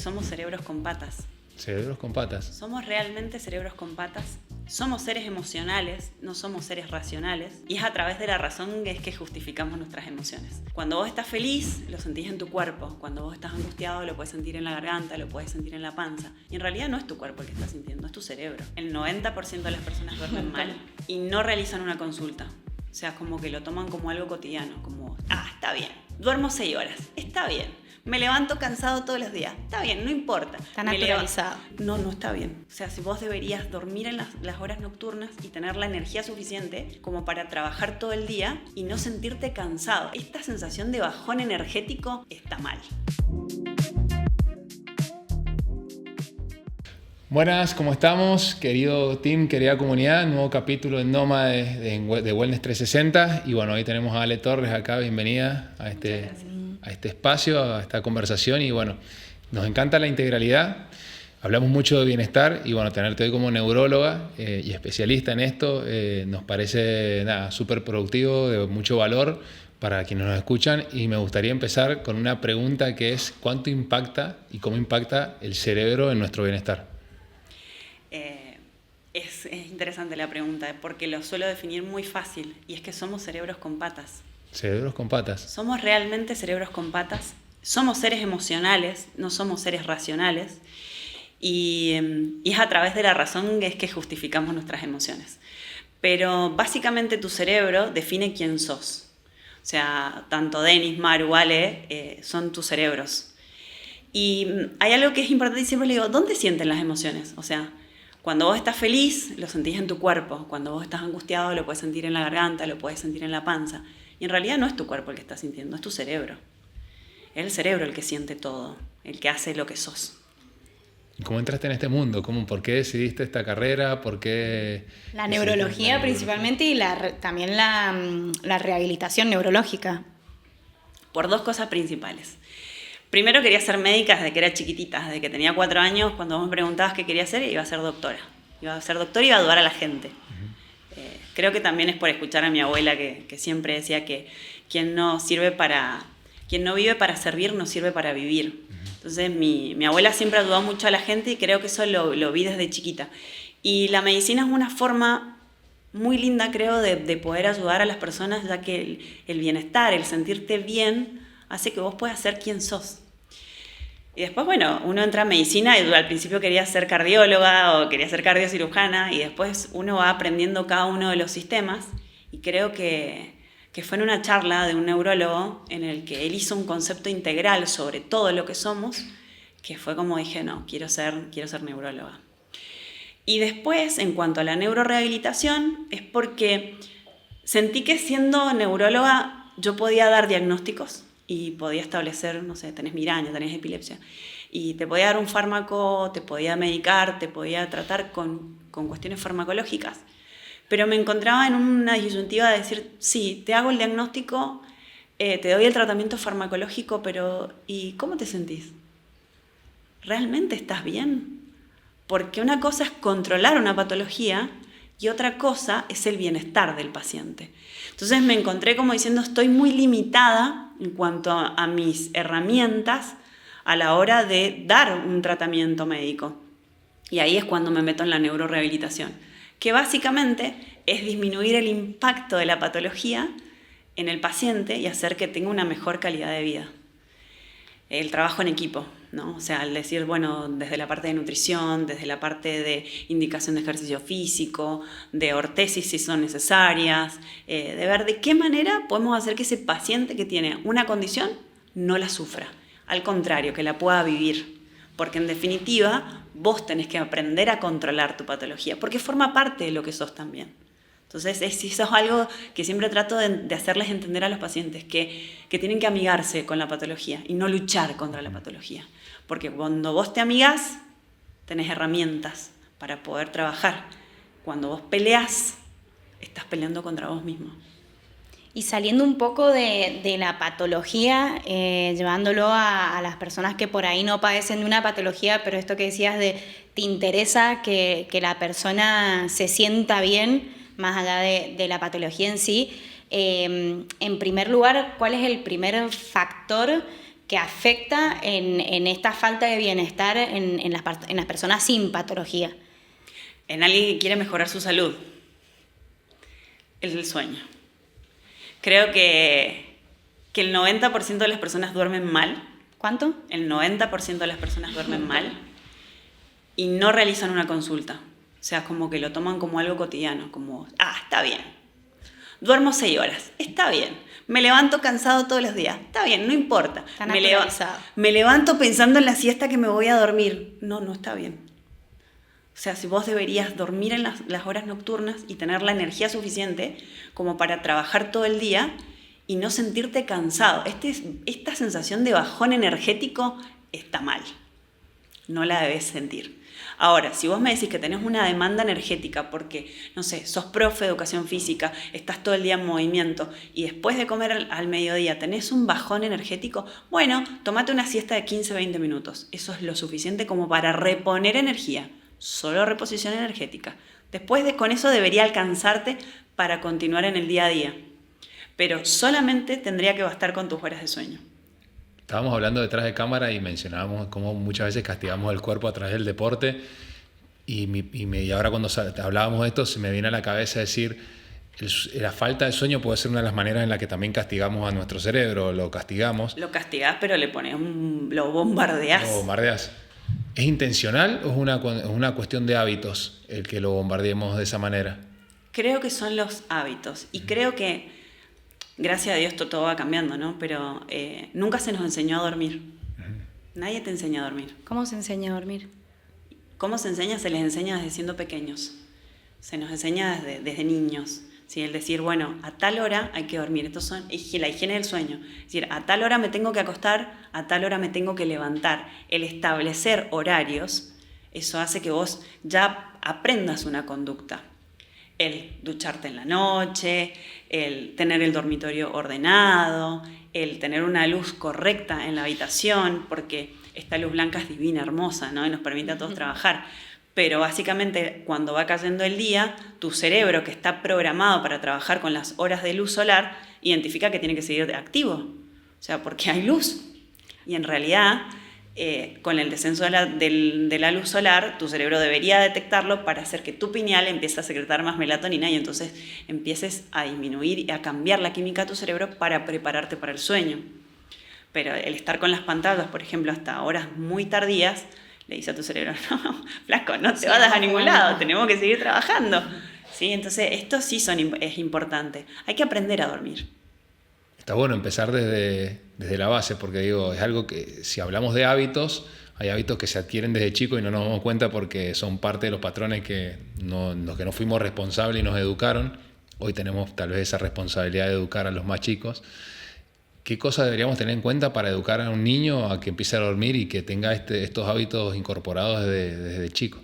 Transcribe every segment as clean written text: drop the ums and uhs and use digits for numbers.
somos cerebros con patas. Cerebros con patas. Somos realmente cerebros con patas. Somos seres emocionales, no somos seres racionales. Y es a través de la razón que es que justificamos nuestras emociones. Cuando vos estás feliz, lo sentís en tu cuerpo. Cuando vos estás angustiado, lo puedes sentir en la garganta, lo puedes sentir en la panza. Y en realidad no es tu cuerpo el que está sintiendo, es tu cerebro. El 90% de las personas duermen mal y no realizan una consulta. O sea, como que lo toman como algo cotidiano, como, está bien, duermo 6 horas, está bien. Me levanto cansado todos los días. Está bien, no importa. Está naturalizado. No está bien. O sea, si vos deberías dormir en las horas nocturnas y tener la energía suficiente como para trabajar todo el día y no sentirte cansado. Esta sensación de bajón energético está mal. Buenas, ¿cómo estamos? Querido team, querida comunidad, nuevo capítulo en Noma de Wellness 360. Y bueno, hoy tenemos a Ale Torres acá, bienvenida a este espacio, a esta conversación. Y bueno, nos encanta la integralidad, hablamos mucho de bienestar y bueno, tenerte hoy como neuróloga y especialista en esto nos parece súper productivo, de mucho valor para quienes nos escuchan. Y me gustaría empezar con una pregunta que es: ¿cuánto impacta y cómo impacta el cerebro en nuestro bienestar? Es interesante la pregunta porque lo suelo definir muy fácil y es que somos cerebros con patas. Cerebros con patas. Somos realmente cerebros con patas. Somos seres emocionales, no somos seres racionales. Y es a través de la razón que es que justificamos nuestras emociones. Pero básicamente tu cerebro define quién sos. O sea, tanto Denis, Maru, Ale son tus cerebros. Y hay algo que es importante y siempre le digo: ¿dónde sienten las emociones? O sea, cuando vos estás feliz, lo sentís en tu cuerpo. Cuando vos estás angustiado, lo puedes sentir en la garganta, lo puedes sentir en la panza. Y en realidad no es tu cuerpo el que está sintiendo, es tu cerebro. Es el cerebro el que siente todo, el que hace lo que sos. ¿Cómo entraste en este mundo? ¿Por qué decidiste esta carrera? ¿Por qué? La neurología principalmente y también la rehabilitación neurológica. Por 2 cosas principales. Primero, quería ser médica desde que era chiquitita, desde que tenía 4 años. Cuando vos me preguntabas qué quería hacer, iba a ser doctora. Iba a ser doctora y iba a ayudar a la gente. Creo que también es por escuchar a mi abuela que siempre decía que quien no vive para servir no sirve para vivir. Entonces mi abuela siempre ayudó mucho a la gente y creo que eso lo vi desde chiquita. Y la medicina es una forma muy linda, creo, de poder ayudar a las personas, ya que el bienestar, el sentirte bien, hace que vos puedas ser quien sos. Y después, bueno, uno entra a medicina y al principio quería ser cardióloga o quería ser cardiocirujana y después uno va aprendiendo cada uno de los sistemas y creo que fue en una charla de un neurólogo en el que él hizo un concepto integral sobre todo lo que somos, que fue como dije: no, quiero ser neuróloga. Y después, en cuanto a la neurorehabilitación, es porque sentí que siendo neuróloga yo podía dar diagnósticos y podía establecer, no sé, tenés migraña, tenés epilepsia, y te podía dar un fármaco, te podía medicar, te podía tratar con cuestiones farmacológicas. Pero me encontraba en una disyuntiva de decir: sí, te hago el diagnóstico, te doy el tratamiento farmacológico, pero ¿y cómo te sentís? ¿Realmente estás bien? Porque una cosa es controlar una patología y otra cosa es el bienestar del paciente. Entonces me encontré como diciendo: estoy muy limitada en cuanto a mis herramientas a la hora de dar un tratamiento médico. Y ahí es cuando me meto en la neurorehabilitación, que básicamente es disminuir el impacto de la patología en el paciente y hacer que tenga una mejor calidad de vida. El trabajo en equipo, ¿no? O sea, al decir, bueno, desde la parte de nutrición, desde la parte de indicación de ejercicio físico, de ortesis si son necesarias, de ver de qué manera podemos hacer que ese paciente que tiene una condición no la sufra. Al contrario, que la pueda vivir. Porque en definitiva, vos tenés que aprender a controlar tu patología, porque forma parte de lo que sos también. Entonces, eso es algo que siempre trato de hacerles entender a los pacientes, que tienen que amigarse con la patología y no luchar contra la patología. Porque cuando vos te amigás, tenés herramientas para poder trabajar. Cuando vos peleás, estás peleando contra vos mismo. Y saliendo un poco de la patología, llevándolo a las personas que por ahí no padecen de una patología, pero esto que decías te interesa que la persona se sienta bien, más allá de la patología en sí. En primer lugar, ¿cuál es el primer factor que afecta en esta falta de bienestar en las personas sin patología? En alguien que quiere mejorar su salud, es el sueño. Creo que el 90% de las personas duermen mal. ¿Cuánto? El 90% de las personas duermen mal y no realizan una consulta. O sea, como que lo toman como algo cotidiano, como, está bien. Duermo 6 horas, está bien. Me levanto cansado todos los días, está bien, no importa. Me levanto pensando en la siesta que me voy a dormir. No está bien. O sea, si vos deberías dormir en las horas nocturnas y tener la energía suficiente como para trabajar todo el día y no sentirte cansado. Esta sensación de bajón energético está mal. No la debes sentir. Ahora, si vos me decís que tenés una demanda energética porque, no sé, sos profe de educación física, estás todo el día en movimiento y después de comer al mediodía tenés un bajón energético, bueno, tomate una siesta de 15-20 minutos. Eso es lo suficiente como para reponer energía. Solo reposición energética. Después con eso debería alcanzarte para continuar en el día a día. Pero solamente tendría que bastar con tus horas de sueño. Estábamos hablando detrás de cámara y mencionábamos cómo muchas veces castigamos el cuerpo a través del deporte y ahora cuando hablábamos de esto se me viene a la cabeza decir la falta de sueño puede ser una de las maneras en la que también castigamos a nuestro cerebro, lo castigamos. Lo castigás, pero le pones lo bombardeás. Lo bombardeás. ¿Es intencional o es una cuestión de hábitos el que lo bombardeemos de esa manera? Creo que son los hábitos y creo que gracias a Dios todo va cambiando, ¿no? Pero nunca se nos enseñó a dormir. Nadie te enseña a dormir. ¿Cómo se enseña a dormir? ¿Cómo se enseña? Se les enseña desde siendo pequeños. Se nos enseña desde niños. ¿Sí? El decir, bueno, a tal hora hay que dormir. Esto son la higiene del sueño. Es decir, a tal hora me tengo que acostar, a tal hora me tengo que levantar. El establecer horarios, eso hace que vos ya aprendas una conducta. El ducharte en la noche, el tener el dormitorio ordenado, el tener una luz correcta en la habitación, porque esta luz blanca es divina, hermosa, ¿no? Y nos permite a todos trabajar. Pero básicamente cuando va cayendo el día, tu cerebro, que está programado para trabajar con las horas de luz solar, identifica que tiene que seguir activo. O sea, porque hay luz. Y en realidad, con el descenso de la luz solar, tu cerebro debería detectarlo para hacer que tu pineal empiece a secretar más melatonina y entonces empieces a disminuir y a cambiar la química de tu cerebro para prepararte para el sueño. Pero el estar con las pantallas, por ejemplo, hasta horas muy tardías, le dice a tu cerebro, no, flaco, no te vayas a ningún lado, tenemos que seguir trabajando. ¿Sí? Entonces, esto sí es importante. Hay que aprender a dormir. Está bueno empezar desde la base, porque digo, es algo que si hablamos de hábitos, hay hábitos que se adquieren desde chico y no nos damos cuenta porque son parte de los patrones los que no fuimos responsables y nos educaron. Hoy tenemos tal vez esa responsabilidad de educar a los más chicos. ¿Qué cosas deberíamos tener en cuenta para educar a un niño a que empiece a dormir y que tenga estos hábitos incorporados desde chico?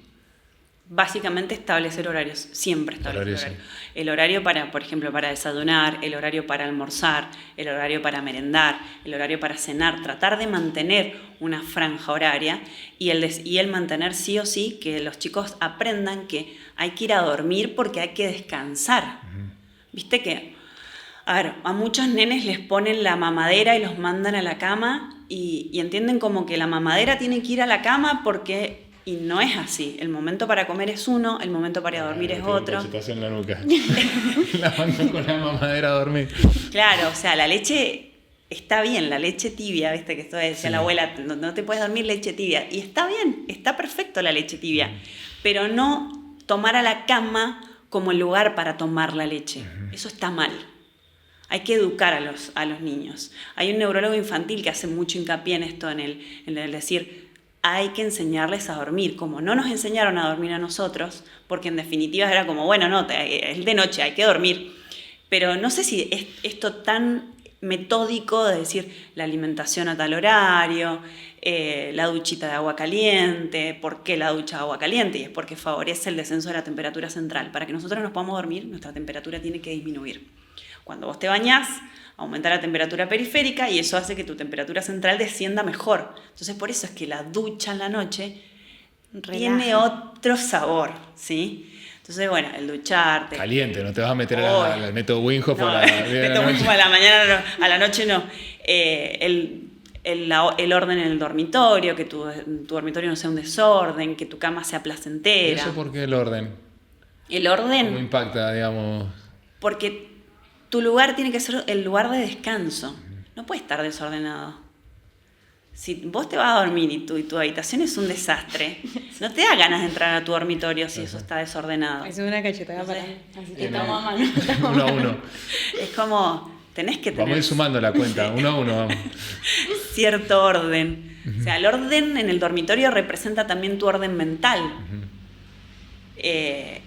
Básicamente establecer horarios, siempre establecer horarios. Sí. El horario por ejemplo, para desayunar, el horario para almorzar, el horario para merendar, el horario para cenar, tratar de mantener una franja horaria y el mantener sí o sí que los chicos aprendan que hay que ir a dormir porque hay que descansar. Viste que, a muchos nenes les ponen la mamadera y los mandan a la cama y entienden como que la mamadera tiene que ir a la cama porque... Y no es así. El momento para comer es uno, el momento para dormir es otro. Se te hace en la nuca. La mando con la mamadera a dormir. Claro, o sea, la leche está bien, la leche tibia, ¿viste? Que esto decía la abuela, no te puedes dormir leche tibia. Y está bien, está perfecto la leche tibia. Pero no tomar a la cama como el lugar para tomar la leche. Eso está mal. Hay que educar a los niños. Hay un neurólogo infantil que hace mucho hincapié en esto, en el decir... Hay que enseñarles a dormir, como no nos enseñaron a dormir a nosotros, porque en definitiva era como, bueno, no, es de noche, hay que dormir. Pero no sé si es esto tan metódico de decir la alimentación a tal horario, la duchita de agua caliente, ¿por qué la ducha de agua caliente? Y es porque favorece el descenso de la temperatura central. Para que nosotros nos podamos dormir, nuestra temperatura tiene que disminuir. Cuando vos te bañás, aumenta la temperatura periférica y eso hace que tu temperatura central descienda mejor. Entonces, por eso es que la ducha en la noche tiene otro sabor, ¿sí? Entonces, bueno, el ducharte... Caliente, no te vas a meter al método Wim Hof a la mañana, a la noche no. el orden en el dormitorio, que tu dormitorio no sea un desorden, que tu cama sea placentera. ¿Y eso por qué el orden? El orden... ¿Cómo impacta, digamos? Porque tu lugar tiene que ser el lugar de descanso. No puede estar desordenado. Si vos te vas a dormir y tu habitación es un desastre, no te da ganas de entrar a tu dormitorio si eso está desordenado. Es una cachetada para... Así que estamos a mano. 1 a 1. Es como, tenés que tener... Vamos a ir sumando la cuenta, 1 a 1, vamos. Cierto orden. O sea, el orden en el dormitorio representa también tu orden mental.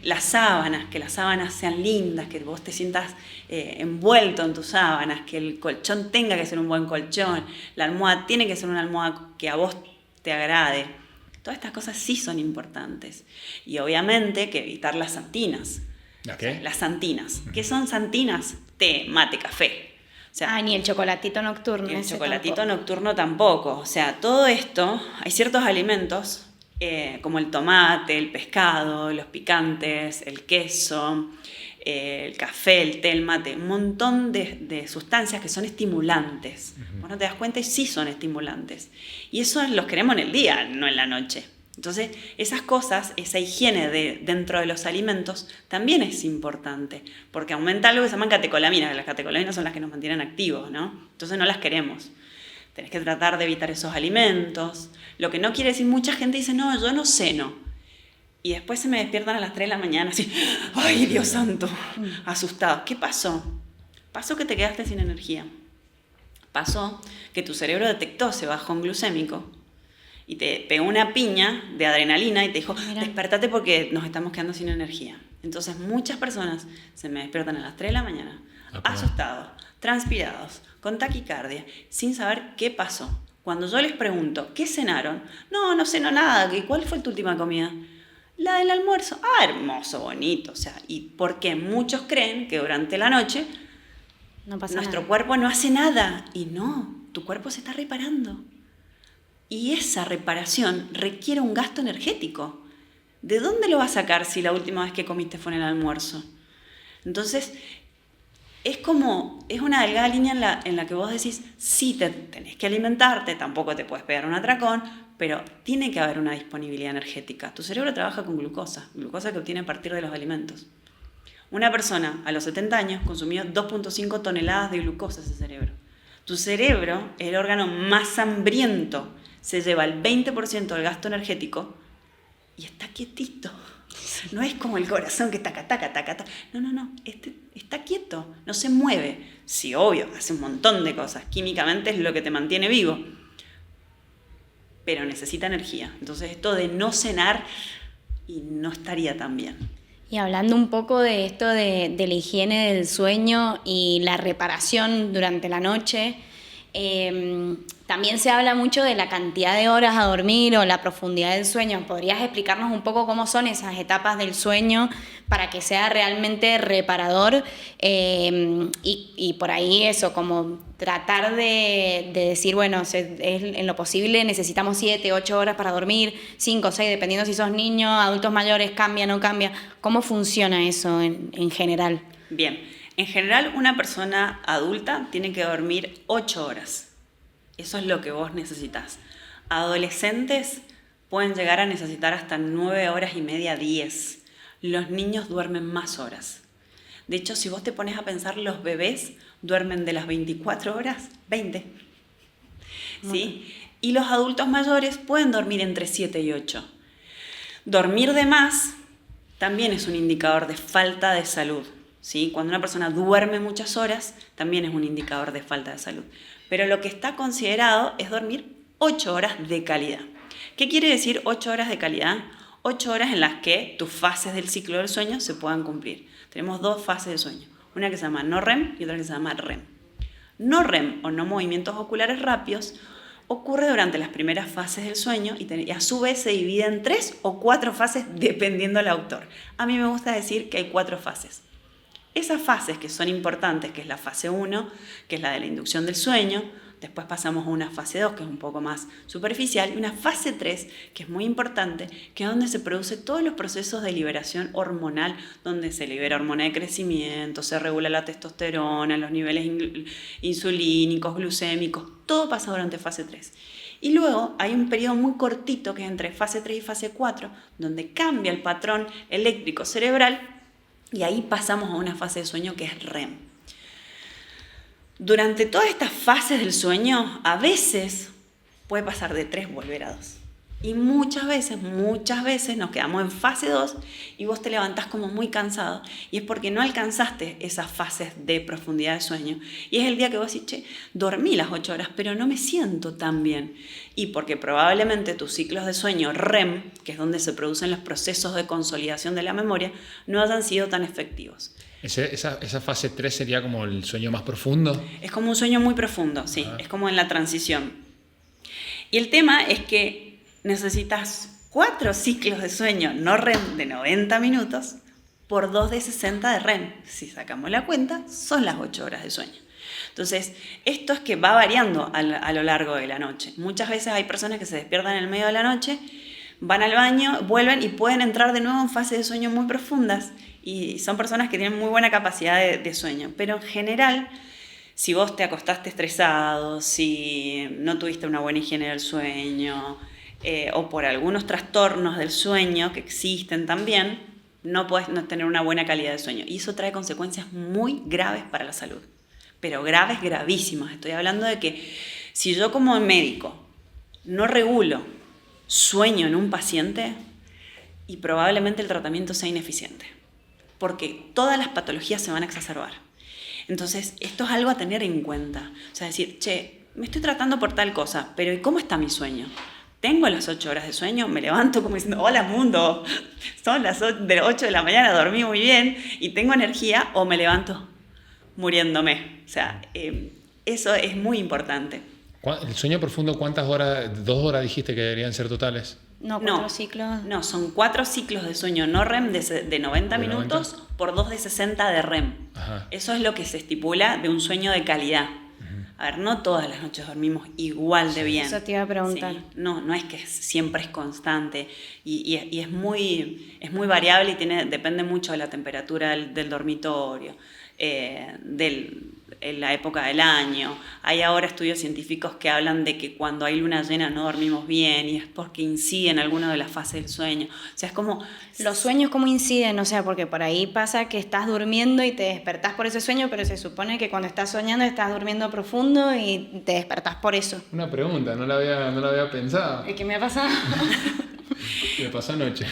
Las sábanas, que las sábanas sean lindas, que vos te sientas envuelto en tus sábanas, que el colchón tenga que ser un buen colchón, la almohada tiene que ser una almohada que a vos te agrade. Todas estas cosas sí son importantes. Y obviamente que evitar las santinas. ¿La qué? Las santinas. ¿Qué son santinas? Té, mate, café. O sea, ni el chocolatito nocturno. el chocolatito nocturno tampoco. O sea, todo esto, hay ciertos alimentos como el tomate, el pescado, los picantes, el queso, el café, el té, el mate, un montón de sustancias que son estimulantes. Vos no te das cuenta y sí son estimulantes. Y eso los queremos en el día, no en la noche. Entonces, esas cosas, esa higiene dentro de los alimentos también es importante, porque aumenta algo que se llaman catecolaminas, que las catecolaminas son las que nos mantienen activos, ¿no? Entonces no las queremos. Tenés que tratar de evitar esos alimentos. Lo que no quiere decir, mucha gente dice, no, yo no ceno. Y después se me despiertan a las 3 de la mañana así, ¡ay, Dios santo! Asustados. ¿Qué pasó? Pasó que te quedaste sin energía. Pasó que tu cerebro detectó ese bajón glucémico y te pegó una piña de adrenalina y te dijo, despertate porque nos estamos quedando sin energía. Entonces muchas personas se me despiertan a las 3 de la mañana, asustados, transpirados, con taquicardia, sin saber qué pasó. Cuando yo les pregunto, ¿qué cenaron? No ceno nada. ¿Y cuál fue tu última comida? La del almuerzo. Ah, hermoso, bonito. O sea, y porque muchos creen que durante la noche nuestro cuerpo no hace nada. Y no, tu cuerpo se está reparando. Y esa reparación requiere un gasto energético. ¿De dónde lo vas a sacar si la última vez que comiste fue en el almuerzo? Entonces, es una delgada línea en la que vos decís, sí, tenés que alimentarte, tampoco te puedes pegar un atracón, pero tiene que haber una disponibilidad energética. Tu cerebro trabaja con glucosa que obtiene a partir de los alimentos. Una persona a los 70 años consumió 2.5 toneladas de glucosa ese cerebro. Tu cerebro es el órgano más hambriento, se lleva el 20% del gasto energético y está quietito. No es como el corazón que está taca. No. Está quieto, no se mueve. Sí, obvio, hace un montón de cosas. Químicamente es lo que te mantiene vivo. Pero necesita energía. Entonces esto de no cenar y no estaría tan bien. Y hablando un poco de esto de la higiene del sueño y la reparación durante la noche, también se habla mucho de la cantidad de horas a dormir o la profundidad del sueño. ¿Podrías explicarnos un poco cómo son esas etapas del sueño para que sea realmente reparador? Y por ahí eso, como tratar de decir, bueno, en lo posible necesitamos 7, 8 horas para dormir, 5, 6, dependiendo si sos niño, adultos mayores, cambia, no cambia. ¿Cómo funciona eso en general? Bien. En general, una persona adulta tiene que dormir 8 horas. Eso es lo que vos necesitas. Adolescentes pueden llegar a necesitar hasta 9 horas y media, 10. Los niños duermen más horas. De hecho, si vos te pones a pensar, los bebés duermen de las 24 horas, 20. ¿Sí? Y los adultos mayores pueden dormir entre 7 y 8. Dormir de más también es un indicador de falta de salud. ¿Sí? Cuando una persona duerme muchas horas, también es un indicador de falta de salud. Pero lo que está considerado es dormir 8 horas de calidad. ¿Qué quiere decir 8 horas de calidad? 8 horas en las que tus fases del ciclo del sueño se puedan cumplir. Tenemos 2 fases de sueño, una que se llama no REM y otra que se llama REM. No REM, o no movimientos oculares rápidos, ocurre durante las primeras fases del sueño y a su vez se divide en 3 o 4 fases dependiendo del autor. A mí me gusta decir que hay 4 fases. Esas fases que son importantes, que es la fase 1, que es la de la inducción del sueño, después pasamos a una fase 2, que es un poco más superficial, y una fase 3, que es muy importante, que es donde se produce todos los procesos de liberación hormonal, donde se libera hormona de crecimiento, se regula la testosterona, los niveles insulínicos, glucémicos, todo pasa durante fase 3. Y luego hay un periodo muy cortito, que es entre fase 3 y fase 4, donde cambia el patrón eléctrico cerebral, y ahí pasamos a una fase de sueño que es REM. Durante todas estas fases del sueño, a veces puede pasar de 3 volver a 2. Y muchas veces nos quedamos en fase 2 y vos te levantás como muy cansado. Y es porque no alcanzaste esas fases de profundidad de sueño. Y es el día que vos decís, che, dormí las 8 horas, pero no me siento tan bien. Y porque probablemente tus ciclos de sueño REM, que es donde se producen los procesos de consolidación de la memoria, no hayan sido tan efectivos. ¿Esa fase 3 sería como el sueño más profundo? Es como un sueño muy profundo, sí. Es como en la transición. Y el tema es que necesitas 4 ciclos de sueño no REM de 90 minutos por 2 de 60 de REM. Si sacamos la cuenta, son las 8 horas de sueño. Entonces, esto es que va variando a lo largo de la noche. Muchas veces hay personas que se despiertan en el medio de la noche, van al baño, vuelven y pueden entrar de nuevo en fases de sueño muy profundas. Y son personas que tienen muy buena capacidad de sueño. Pero en general, si vos te acostaste estresado, si no tuviste una buena higiene del sueño, o por algunos trastornos del sueño que existen también, no podés tener una buena calidad de sueño. Y eso trae consecuencias muy graves para la salud. Pero graves, gravísimas. Estoy hablando de que si yo como médico no regulo sueño en un paciente, y probablemente el tratamiento sea ineficiente. Porque todas las patologías se van a exacerbar. Entonces, esto es algo a tener en cuenta. O sea, decir, che, me estoy tratando por tal cosa, pero ¿y cómo está mi sueño? ¿Tengo las 8 horas de sueño? ¿Me levanto como diciendo, hola mundo, son las 8 de la mañana, dormí muy bien y tengo energía? ¿O me levanto muriéndome? O sea, eso es muy importante. ¿El sueño profundo cuántas horas? 2 horas dijiste que deberían ser totales. No, 4 ciclos. No, son 4 ciclos de sueño no REM de 90 minutos 90. Por 2 de 60 de REM. Ajá. Eso es lo que se estipula de un sueño de calidad. A ver, no todas las noches dormimos igual de bien. Eso te iba a preguntar. Sí. No es que siempre es constante y es muy variable y depende mucho de la temperatura del dormitorio, la época del año. Hay ahora estudios científicos que hablan de que cuando hay luna llena no dormimos bien y es porque incide en alguna de las fases del sueño. O sea, es como... Los sueños cómo inciden, o sea, porque por ahí pasa que estás durmiendo y te despertás por ese sueño, pero se supone que cuando estás soñando estás durmiendo profundo y te despertás por eso. Una pregunta, no la había pensado. ¿Qué me ha pasado? Me pasó anoche.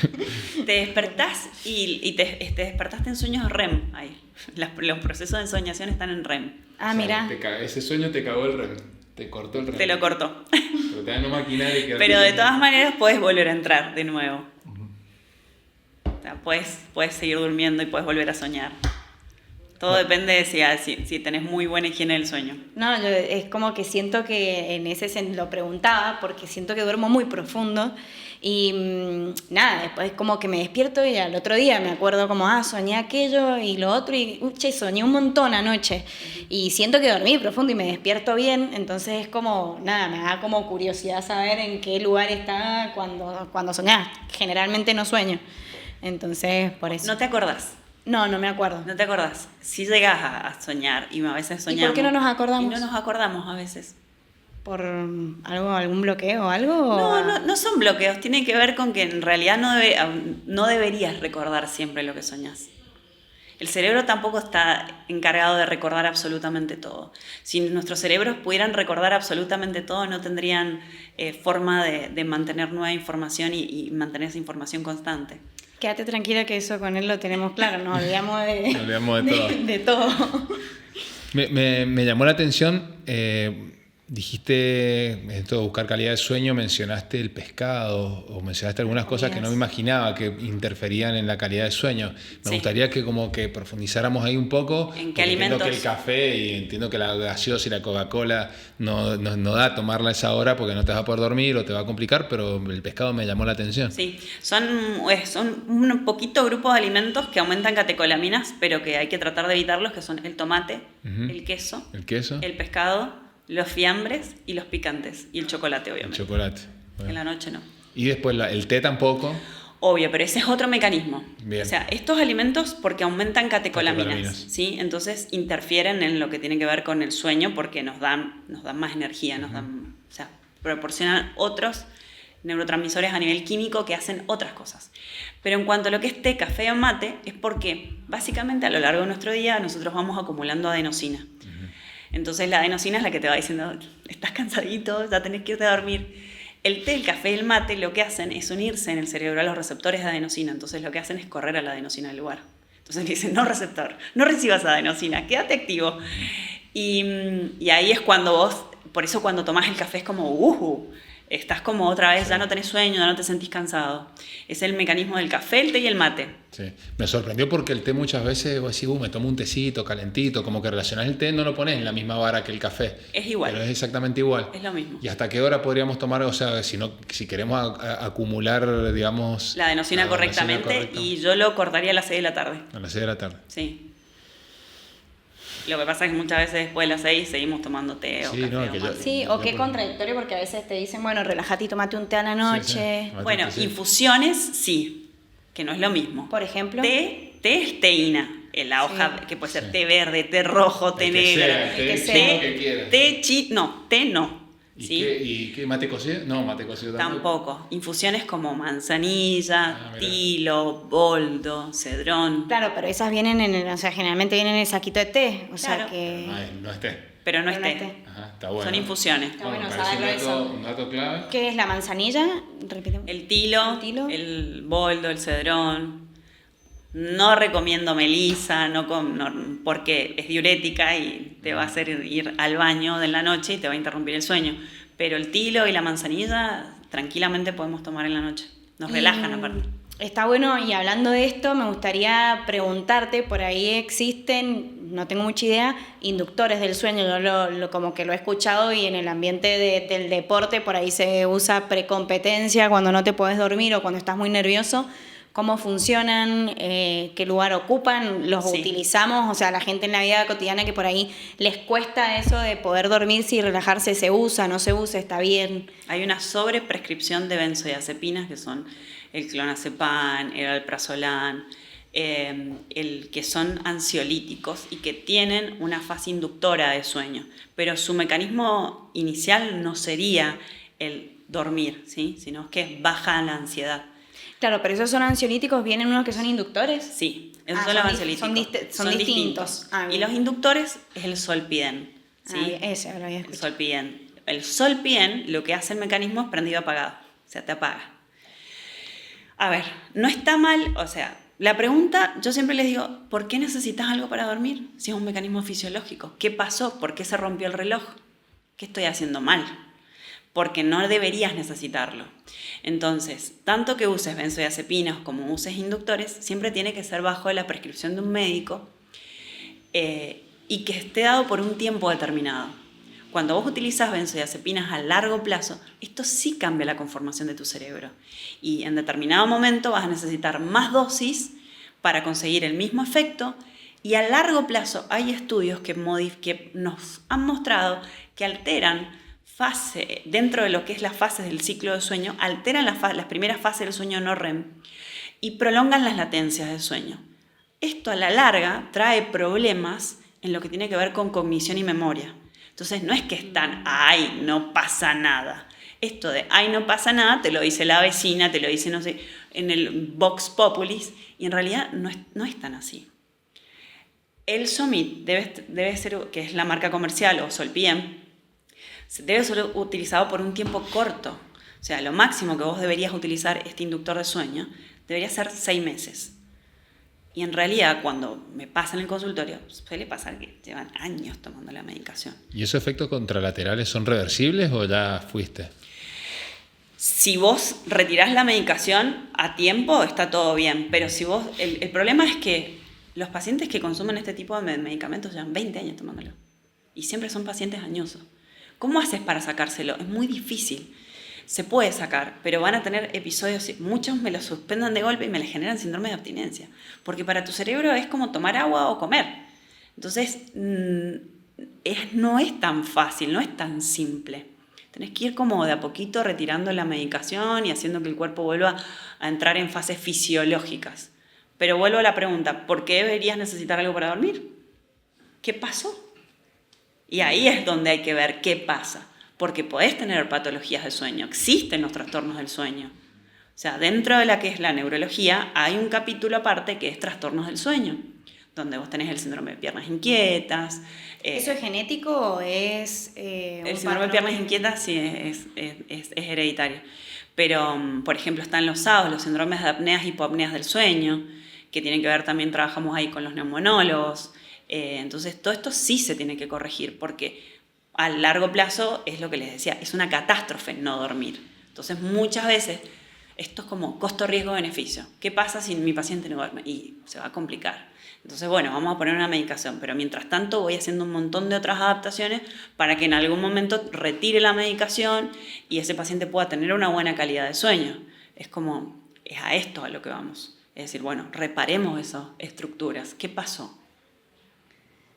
Te despertás y te despertaste en sueños REM. Ahí. Los procesos de ensoñación están en REM. Ah, mira. Ese sueño te cagó el REM. Te cortó el REM. Te lo cortó. Pero te dan una maquinaria que... Pero de todas maneras puedes volver a entrar de nuevo. O sea, puedes seguir durmiendo y puedes volver a soñar. Todo depende de si tenés muy buena higiene del sueño. No, es como que siento que en ese lo preguntaba porque siento que duermo muy profundo y nada, después como que me despierto y al otro día me acuerdo como, soñé aquello y lo otro y soñé un montón anoche y siento que dormí profundo y me despierto bien, entonces es como, nada, me da como curiosidad saber en qué lugar está cuando soñás. Generalmente no sueño, entonces por eso. ¿No te acordás? No me acuerdo. ¿No te acordás? Si llegás a soñar y a veces soñamos. ¿Y por qué no nos acordamos? Y no nos acordamos a veces. ¿Por algún bloqueo o algo? No son bloqueos. Tiene que ver con que en realidad no deberías recordar siempre lo que soñás. El cerebro tampoco está encargado de recordar absolutamente todo. Si nuestros cerebros pudieran recordar absolutamente todo, no tendrían forma de mantener nueva información y mantener esa información constante. Quédate tranquila que eso con él lo tenemos claro, nos olvidamos de todo. Me llamó la atención, dijiste esto de buscar calidad de sueño, mencionaste el pescado o mencionaste algunas cosas que no me imaginaba que interferían en la calidad de sueño. Me gustaría que como que profundizáramos ahí un poco. ¿En qué alimentos? Entiendo que el café y entiendo que la gaseosa y la Coca-Cola no da tomarla a esa hora porque no te vas a poder dormir o te va a complicar, pero el pescado me llamó la atención. Sí, son un poquito grupo de alimentos que aumentan catecolaminas, pero que hay que tratar de evitarlos, que son el tomate, el queso, el pescado, los fiambres y los picantes. Y el chocolate, obviamente. El chocolate. Bueno. En la noche no. Y después el té tampoco. Obvio, pero ese es otro mecanismo. Bien. O sea, estos alimentos porque aumentan catecolaminas, Catecolaminas. ¿sí? Entonces interfieren en lo que tiene que ver con el sueño porque nos dan más energía, o sea, proporcionan otros neurotransmisores a nivel químico que hacen otras cosas. Pero en cuanto a lo que es té, café o mate, es porque básicamente a lo largo de nuestro día nosotros vamos acumulando adenosina. Entonces la adenosina es la que te va diciendo, estás cansadito, ya tenés que irte a dormir. El té, el café y el mate lo que hacen es unirse en el cerebro a los receptores de adenosina. Entonces lo que hacen es correr a la adenosina del lugar. Entonces le dicen, no receptor, no recibas adenosina, quédate activo. Y ahí es cuando vos, por eso cuando tomás el café es como, estás como otra vez, ya no tenés sueño, ya no te sentís cansado. Es el mecanismo del café, el té y el mate. Sí. Me sorprendió porque el té muchas veces vos decís, me tomo un tecito calentito, como que relacionás el té, no lo pones en la misma vara que el café. Es igual. Pero es exactamente igual. Es lo mismo. ¿Y hasta qué hora podríamos tomar, o sea, si queremos acumular, digamos... La adenosina correctamente, y yo lo cortaría a las 6 de la tarde. A las 6 de la tarde. Sí. Lo que pasa es que muchas veces después de las 6 seguimos tomando té o Sí, café no, o que mate. Sí, o qué contradictorio, porque a veces te dicen, bueno, relájate y tomate un té a la noche. Sí. Bueno, Sí. infusiones sí, que no es lo mismo. Por ejemplo. Té es teína, la hoja que puede ser té verde, té rojo, té El que negro. sea, el que sea, lo que quieras. Té no. ¿Y, ¿sí? qué mate cocido? No, mate cocido Tampoco. Infusiones como manzanilla, mira. tilo, boldo, cedrón. Claro, pero esas vienen o sea, generalmente vienen en el saquito de té. O sea Claro. que. No es té. Pero no es Pero no té. es té. Ajá, está bueno. Son infusiones. Está bueno me parece saberlo eso. un dato clave. ¿Qué es la manzanilla? Repitemos. El tilo, El tilo. el boldo, el cedrón. No recomiendo melisa, porque es diurética y te va a hacer ir al baño de la noche y te va a interrumpir el sueño. Pero el tilo y la manzanilla tranquilamente podemos tomar en la noche. Nos relajan aparte. Está bueno, y hablando de esto, me gustaría preguntarte, por ahí existen, no tengo mucha idea, inductores del sueño. Yo como que lo he escuchado, y en el ambiente del deporte por ahí se usa precompetencia, cuando no te puedes dormir o cuando estás muy nervioso. ¿Cómo funcionan? ¿Qué lugar ocupan? ¿Los Sí. utilizamos? O sea, la gente en la vida cotidiana que por ahí les cuesta eso de poder dormirse y relajarse, ¿se usa, no se usa, está bien? Hay una sobreprescripción de benzodiazepinas que son el clonazepam, el alprazolam, que son ansiolíticos y que tienen una fase inductora de sueño. Pero su mecanismo inicial no sería el dormir, ¿sí? Sino que baja la ansiedad. Claro, pero esos son ansiolíticos, ¿vienen unos que son inductores? Sí, esos Ah, son los son ansiolíticos. son distintos. Ah, y bien. los inductores es el solpiden, ¿sí? Ese lo había El escuchado. solpiden. El solpiden lo que hace el mecanismo es prendido apagado, o sea, te apaga. A ver, no está mal, o sea, la pregunta, yo siempre les digo, ¿por qué necesitas algo para dormir? Si es un mecanismo fisiológico. ¿Qué pasó? ¿Por qué se rompió el reloj? ¿Qué estoy haciendo mal? Porque no deberías necesitarlo. Entonces, tanto que uses benzodiazepinas como uses inductores, siempre tiene que ser bajo la prescripción de un médico y que esté dado por un tiempo determinado. Cuando vos utilizas benzodiazepinas a largo plazo, esto sí cambia la conformación de tu cerebro. Y en determinado momento vas a necesitar más dosis para conseguir el mismo efecto. Y a largo plazo hay estudios que nos han mostrado que alteran dentro de lo que es las fases del ciclo de sueño, alteran las primeras fases del sueño no REM y prolongan las latencias del sueño. Esto a la larga trae problemas en lo que tiene que ver con cognición y memoria. Entonces no es que están, ay, no pasa nada. Esto de, ay, no pasa nada, te lo dice la vecina, te lo dice, no sé, en el Vox Populis, y en realidad no es tan así. El Somit debe ser, que es la marca comercial, o Solpien, debe ser utilizado por un tiempo corto. O sea, lo máximo que vos deberías utilizar este inductor de sueño debería ser 6 meses. Y en realidad, cuando me pasa en el consultorio, suele pasar que llevan años tomando la medicación. ¿Y esos efectos contralaterales son reversibles o ya fuiste? Si vos retirás la medicación a tiempo, está todo bien. Pero si vos, el problema es que los pacientes que consumen este tipo de medicamentos llevan 20 años tomándolo. Y siempre son pacientes añosos. ¿Cómo haces para sacárselo? Es muy difícil. Se puede sacar, pero van a tener episodios, muchos me los suspendan de golpe y me les generan síndrome de abstinencia. Porque para tu cerebro es como tomar agua o comer. Entonces, no es tan fácil, no es tan simple. Tenés que ir como de a poquito retirando la medicación y haciendo que el cuerpo vuelva a entrar en fases fisiológicas. Pero vuelvo a la pregunta, ¿por qué deberías necesitar algo para dormir? ¿Qué pasó? Y ahí es donde hay que ver qué pasa. Porque podés tener patologías del sueño, existen los trastornos del sueño. O sea, dentro de la que es la neurología hay un capítulo aparte que es trastornos del sueño, donde vos tenés el síndrome de piernas inquietas. ¿Eso es genético o es el síndrome de piernas inquietas sí es hereditario. Pero, por ejemplo, están los SAOS, los síndromes de apneas y hipoapneas del sueño, que tienen que ver también, trabajamos ahí con los neumonólogos. Entonces, todo esto sí se tiene que corregir, porque a largo plazo, es lo que les decía, es una catástrofe no dormir. Entonces, muchas veces, esto es como costo-riesgo-beneficio. ¿Qué pasa si mi paciente no duerme? Y se va a complicar. Entonces, bueno, vamos a poner una medicación, pero mientras tanto voy haciendo un montón de otras adaptaciones para que en algún momento retire la medicación y ese paciente pueda tener una buena calidad de sueño. Es a esto a lo que vamos. Es decir, bueno, reparemos esas estructuras. ¿Qué pasó?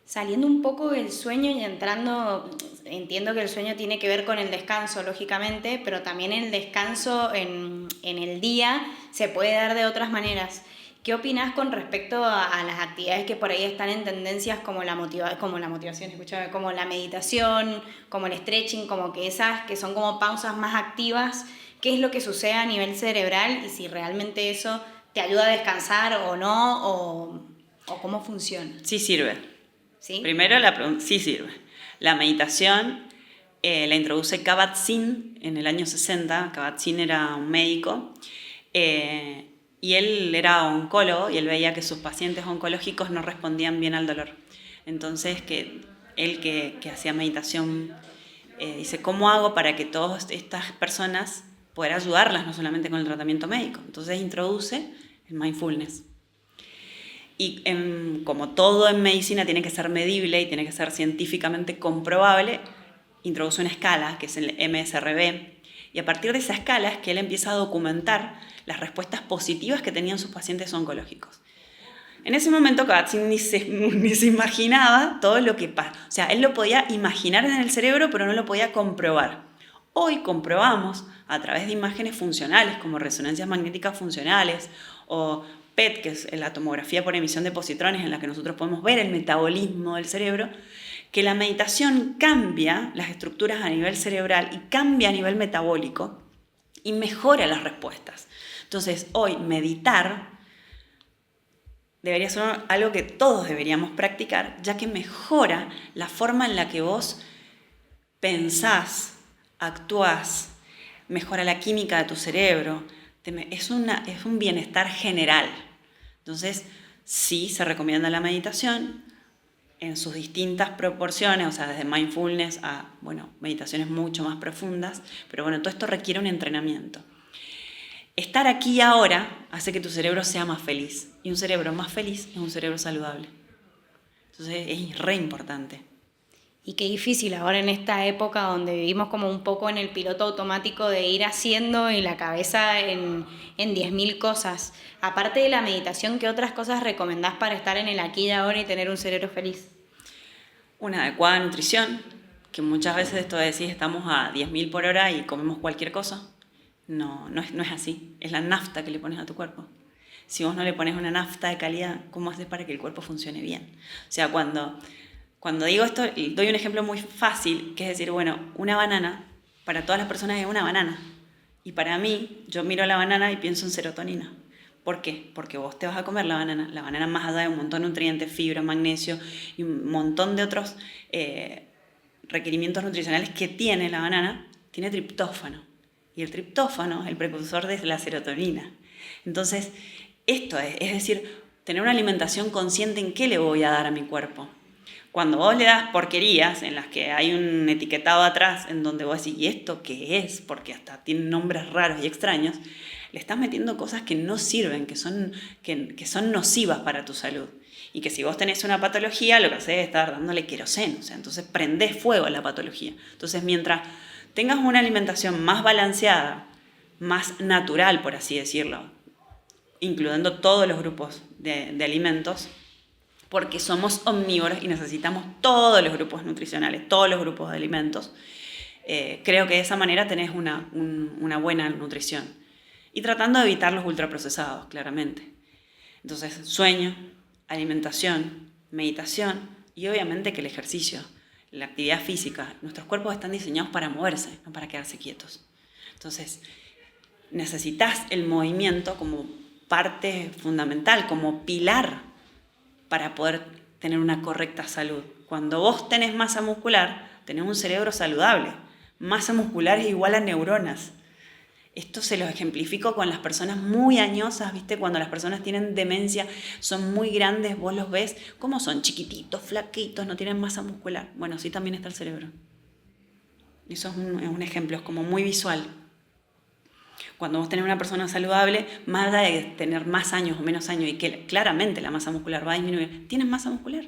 Saliendo un poco del sueño y entrando, entiendo que el sueño tiene que ver con el descanso, lógicamente, pero también el descanso en el día se puede dar de otras maneras. ¿Qué opinás con respecto a las actividades que por ahí están en tendencias como la motivación, escúchame, como la meditación, como el stretching, como que esas que son como pausas más activas? ¿Qué es lo que sucede a nivel cerebral y si realmente eso te ayuda a descansar o no, o cómo funciona? Sí sirve. ¿Sí? Primero, sí sirve. La meditación la introduce Kabat-Zinn en el año 60. Kabat-Zinn era un médico y él era oncólogo y él veía que sus pacientes oncológicos no respondían bien al dolor. Entonces, él que hacía meditación dice, ¿cómo hago para que todas estas personas poder ayudarlas, no solamente con el tratamiento médico? Entonces introduce el mindfulness. Y como todo en medicina tiene que ser medible y tiene que ser científicamente comprobable, introduce una escala que es el MSRB, y a partir de esa escala es que él empieza a documentar las respuestas positivas que tenían sus pacientes oncológicos. En ese momento Kabat-Zinn ni se imaginaba todo lo que pasa. O sea, él lo podía imaginar en el cerebro, pero no lo podía comprobar. Hoy comprobamos a través de imágenes funcionales, como resonancias magnéticas funcionales, o PET, que es la tomografía por emisión de positrones, en la que nosotros podemos ver el metabolismo del cerebro, que la meditación cambia las estructuras a nivel cerebral y cambia a nivel metabólico y mejora las respuestas. Entonces, hoy meditar debería ser algo que todos deberíamos practicar, ya que mejora la forma en la que vos pensás, actuás, mejora la química de tu cerebro, es un bienestar general. Entonces, sí se recomienda la meditación en sus distintas proporciones, o sea, desde mindfulness a, meditaciones mucho más profundas, pero todo esto requiere un entrenamiento. Estar aquí y ahora hace que tu cerebro sea más feliz, y un cerebro más feliz es un cerebro saludable. Entonces, es re importante. Y qué difícil ahora en esta época donde vivimos como un poco en el piloto automático de ir haciendo y la cabeza en 10.000 cosas. Aparte de la meditación, ¿qué otras cosas recomendás para estar en el aquí y ahora y tener un cerebro feliz? Una adecuada nutrición, que muchas veces esto de decir estamos a 10.000 por hora y comemos cualquier cosa. No es así. Es la nafta que le pones a tu cuerpo. Si vos no le pones una nafta de calidad, ¿cómo haces para que el cuerpo funcione bien? O sea, cuando digo esto, doy un ejemplo muy fácil, que es decir, una banana, para todas las personas es una banana. Y para mí, yo miro la banana y pienso en serotonina. ¿Por qué? Porque vos te vas a comer la banana. La banana, más allá de un montón de nutrientes, fibra, magnesio y un montón de otros requerimientos nutricionales que tiene la banana, tiene triptófano. Y el triptófano es el precursor de la serotonina. Entonces, esto es decir, tener una alimentación consciente en qué le voy a dar a mi cuerpo. Cuando vos le das porquerías en las que hay un etiquetado atrás en donde vos decís, ¿y esto qué es? Porque hasta tienen nombres raros y extraños, le estás metiendo cosas que no sirven, que son nocivas para tu salud. Y que si vos tenés una patología, lo que haces es estar dándole queroseno, entonces prendés fuego a la patología. Entonces, mientras tengas una alimentación más balanceada, más natural, por así decirlo, incluyendo todos los grupos de alimentos, porque somos omnívoros y necesitamos todos los grupos nutricionales, todos los grupos de alimentos. Creo que de esa manera tenés una buena nutrición. Y tratando de evitar los ultraprocesados, claramente. Entonces, sueño, alimentación, meditación y obviamente que el ejercicio, la actividad física. Nuestros cuerpos están diseñados para moverse, no para quedarse quietos. Entonces, necesitas el movimiento como parte fundamental, como pilar para poder tener una correcta salud. Cuando vos tenés masa muscular, tenés un cerebro saludable. Masa muscular es igual a neuronas. Esto se lo ejemplifico con las personas muy añosas, ¿viste? Cuando las personas tienen demencia, son muy grandes, vos los ves, ¿cómo son? Chiquititos, flaquitos, no tienen masa muscular. Bueno, así también está el cerebro. Eso es un ejemplo, es como muy visual. Cuando vos tenés una persona saludable, más allá de tener más años o menos años y que claramente la masa muscular va a disminuir, tienes masa muscular.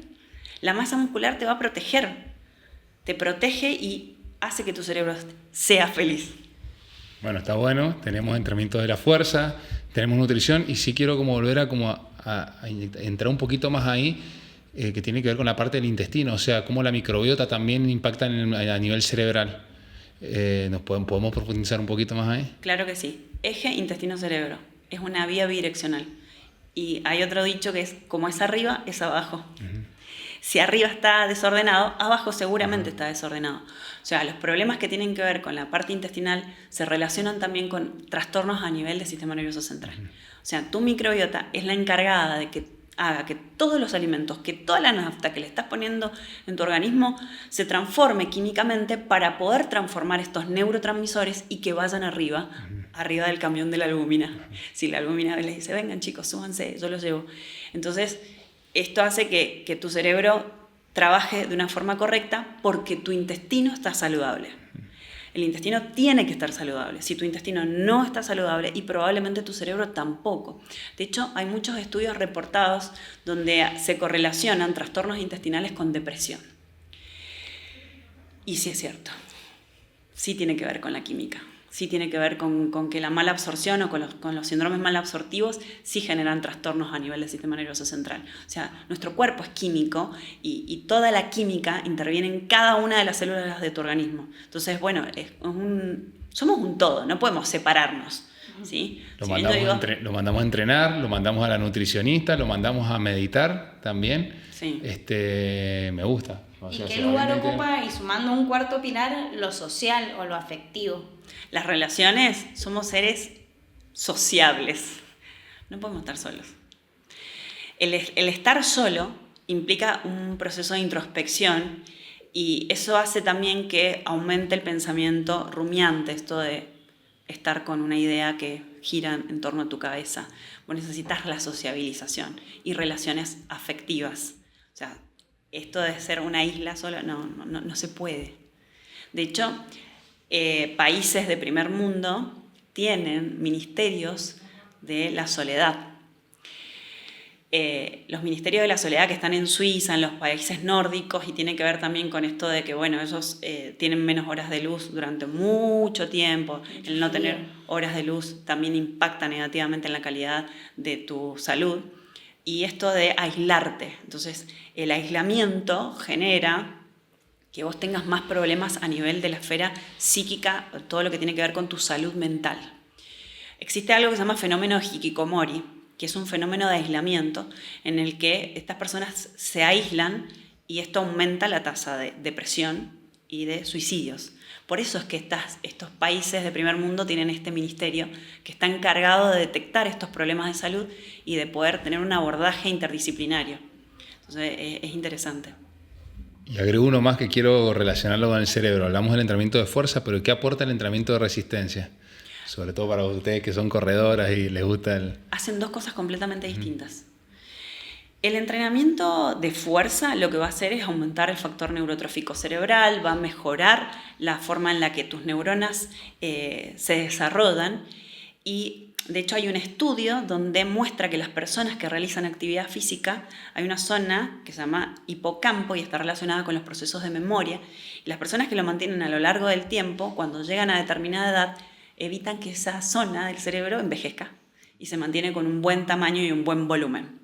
La masa muscular te va a proteger, te protege y hace que tu cerebro sea feliz. Bueno, está bueno, tenemos entrenamiento de la fuerza, tenemos nutrición y sí quiero como volver a entrar un poquito más ahí, que tiene que ver con la parte del intestino, o sea, cómo la microbiota también impacta a nivel cerebral. ¿Podemos profundizar un poquito más ahí? Claro que sí. Eje intestino-cerebro. Es una vía bidireccional. Y hay otro dicho que es, como es arriba, es abajo. Uh-huh. Si arriba está desordenado, abajo seguramente está desordenado. O sea, los problemas que tienen que ver con la parte intestinal se relacionan también con trastornos a nivel del sistema nervioso central. Uh-huh. O sea, tu microbiota es la encargada de que haga que todos los alimentos, que toda la nafta que le estás poniendo en tu organismo se transforme químicamente para poder transformar estos neurotransmisores y que vayan arriba del camión de la albúmina. Si la albúmina les dice, vengan chicos, súbanse, yo los llevo. Entonces, esto hace que tu cerebro trabaje de una forma correcta porque tu intestino está saludable. El intestino tiene que estar saludable. Si tu intestino no está saludable, y probablemente tu cerebro tampoco. De hecho, hay muchos estudios reportados donde se correlacionan trastornos intestinales con depresión. Y sí es cierto. Sí tiene que ver con la química. Sí tiene que ver con que la mala absorción o con los síndromes malabsortivos sí generan trastornos a nivel del sistema nervioso central. O sea, nuestro cuerpo es químico y toda la química interviene en cada una de las células de tu organismo. Entonces, bueno, somos un todo, no podemos separarnos. ¿Sí? Lo mandamos a entrenar, lo mandamos a la nutricionista, lo mandamos a meditar también. Sí. Me gusta. O sea, ¿y qué lugar ocupa, y sumando un cuarto pilar, lo social o lo afectivo? Las relaciones, somos seres sociables. No podemos estar solos. El estar solo implica un proceso de introspección y eso hace también que aumente el pensamiento rumiante, esto de estar con una idea que gira en torno a tu cabeza. Vos necesitas la sociabilización y relaciones afectivas. O sea, esto de ser una isla sola no se puede. De hecho, países de primer mundo tienen ministerios de la soledad. Los ministerios de la soledad que están en Suiza, en los países nórdicos, y tiene que ver también con esto de que, bueno, ellos tienen menos horas de luz durante mucho tiempo. El no tener horas de luz también impacta negativamente en la calidad de tu salud. Y esto de aislarte. Entonces, el aislamiento genera que vos tengas más problemas a nivel de la esfera psíquica, todo lo que tiene que ver con tu salud mental. Existe algo que se llama fenómeno hikikomori, que es un fenómeno de aislamiento en el que estas personas se aíslan y esto aumenta la tasa de depresión y de suicidios. Por eso es que estos países de primer mundo tienen este ministerio que está encargado de detectar estos problemas de salud y de poder tener un abordaje interdisciplinario. Entonces es interesante. Y agrego uno más que quiero relacionarlo con el cerebro. Hablamos del entrenamiento de fuerza, pero ¿qué aporta el entrenamiento de resistencia? Sobre todo para ustedes que son corredoras y les gusta el... Hacen dos cosas completamente distintas. El entrenamiento de fuerza lo que va a hacer es aumentar el factor neurotrófico cerebral, va a mejorar la forma en la que tus neuronas se desarrollan y de hecho hay un estudio donde muestra que las personas que realizan actividad física, hay una zona que se llama hipocampo y está relacionada con los procesos de memoria, y las personas que lo mantienen a lo largo del tiempo, cuando llegan a determinada edad, evitan que esa zona del cerebro envejezca y se mantiene con un buen tamaño y un buen volumen.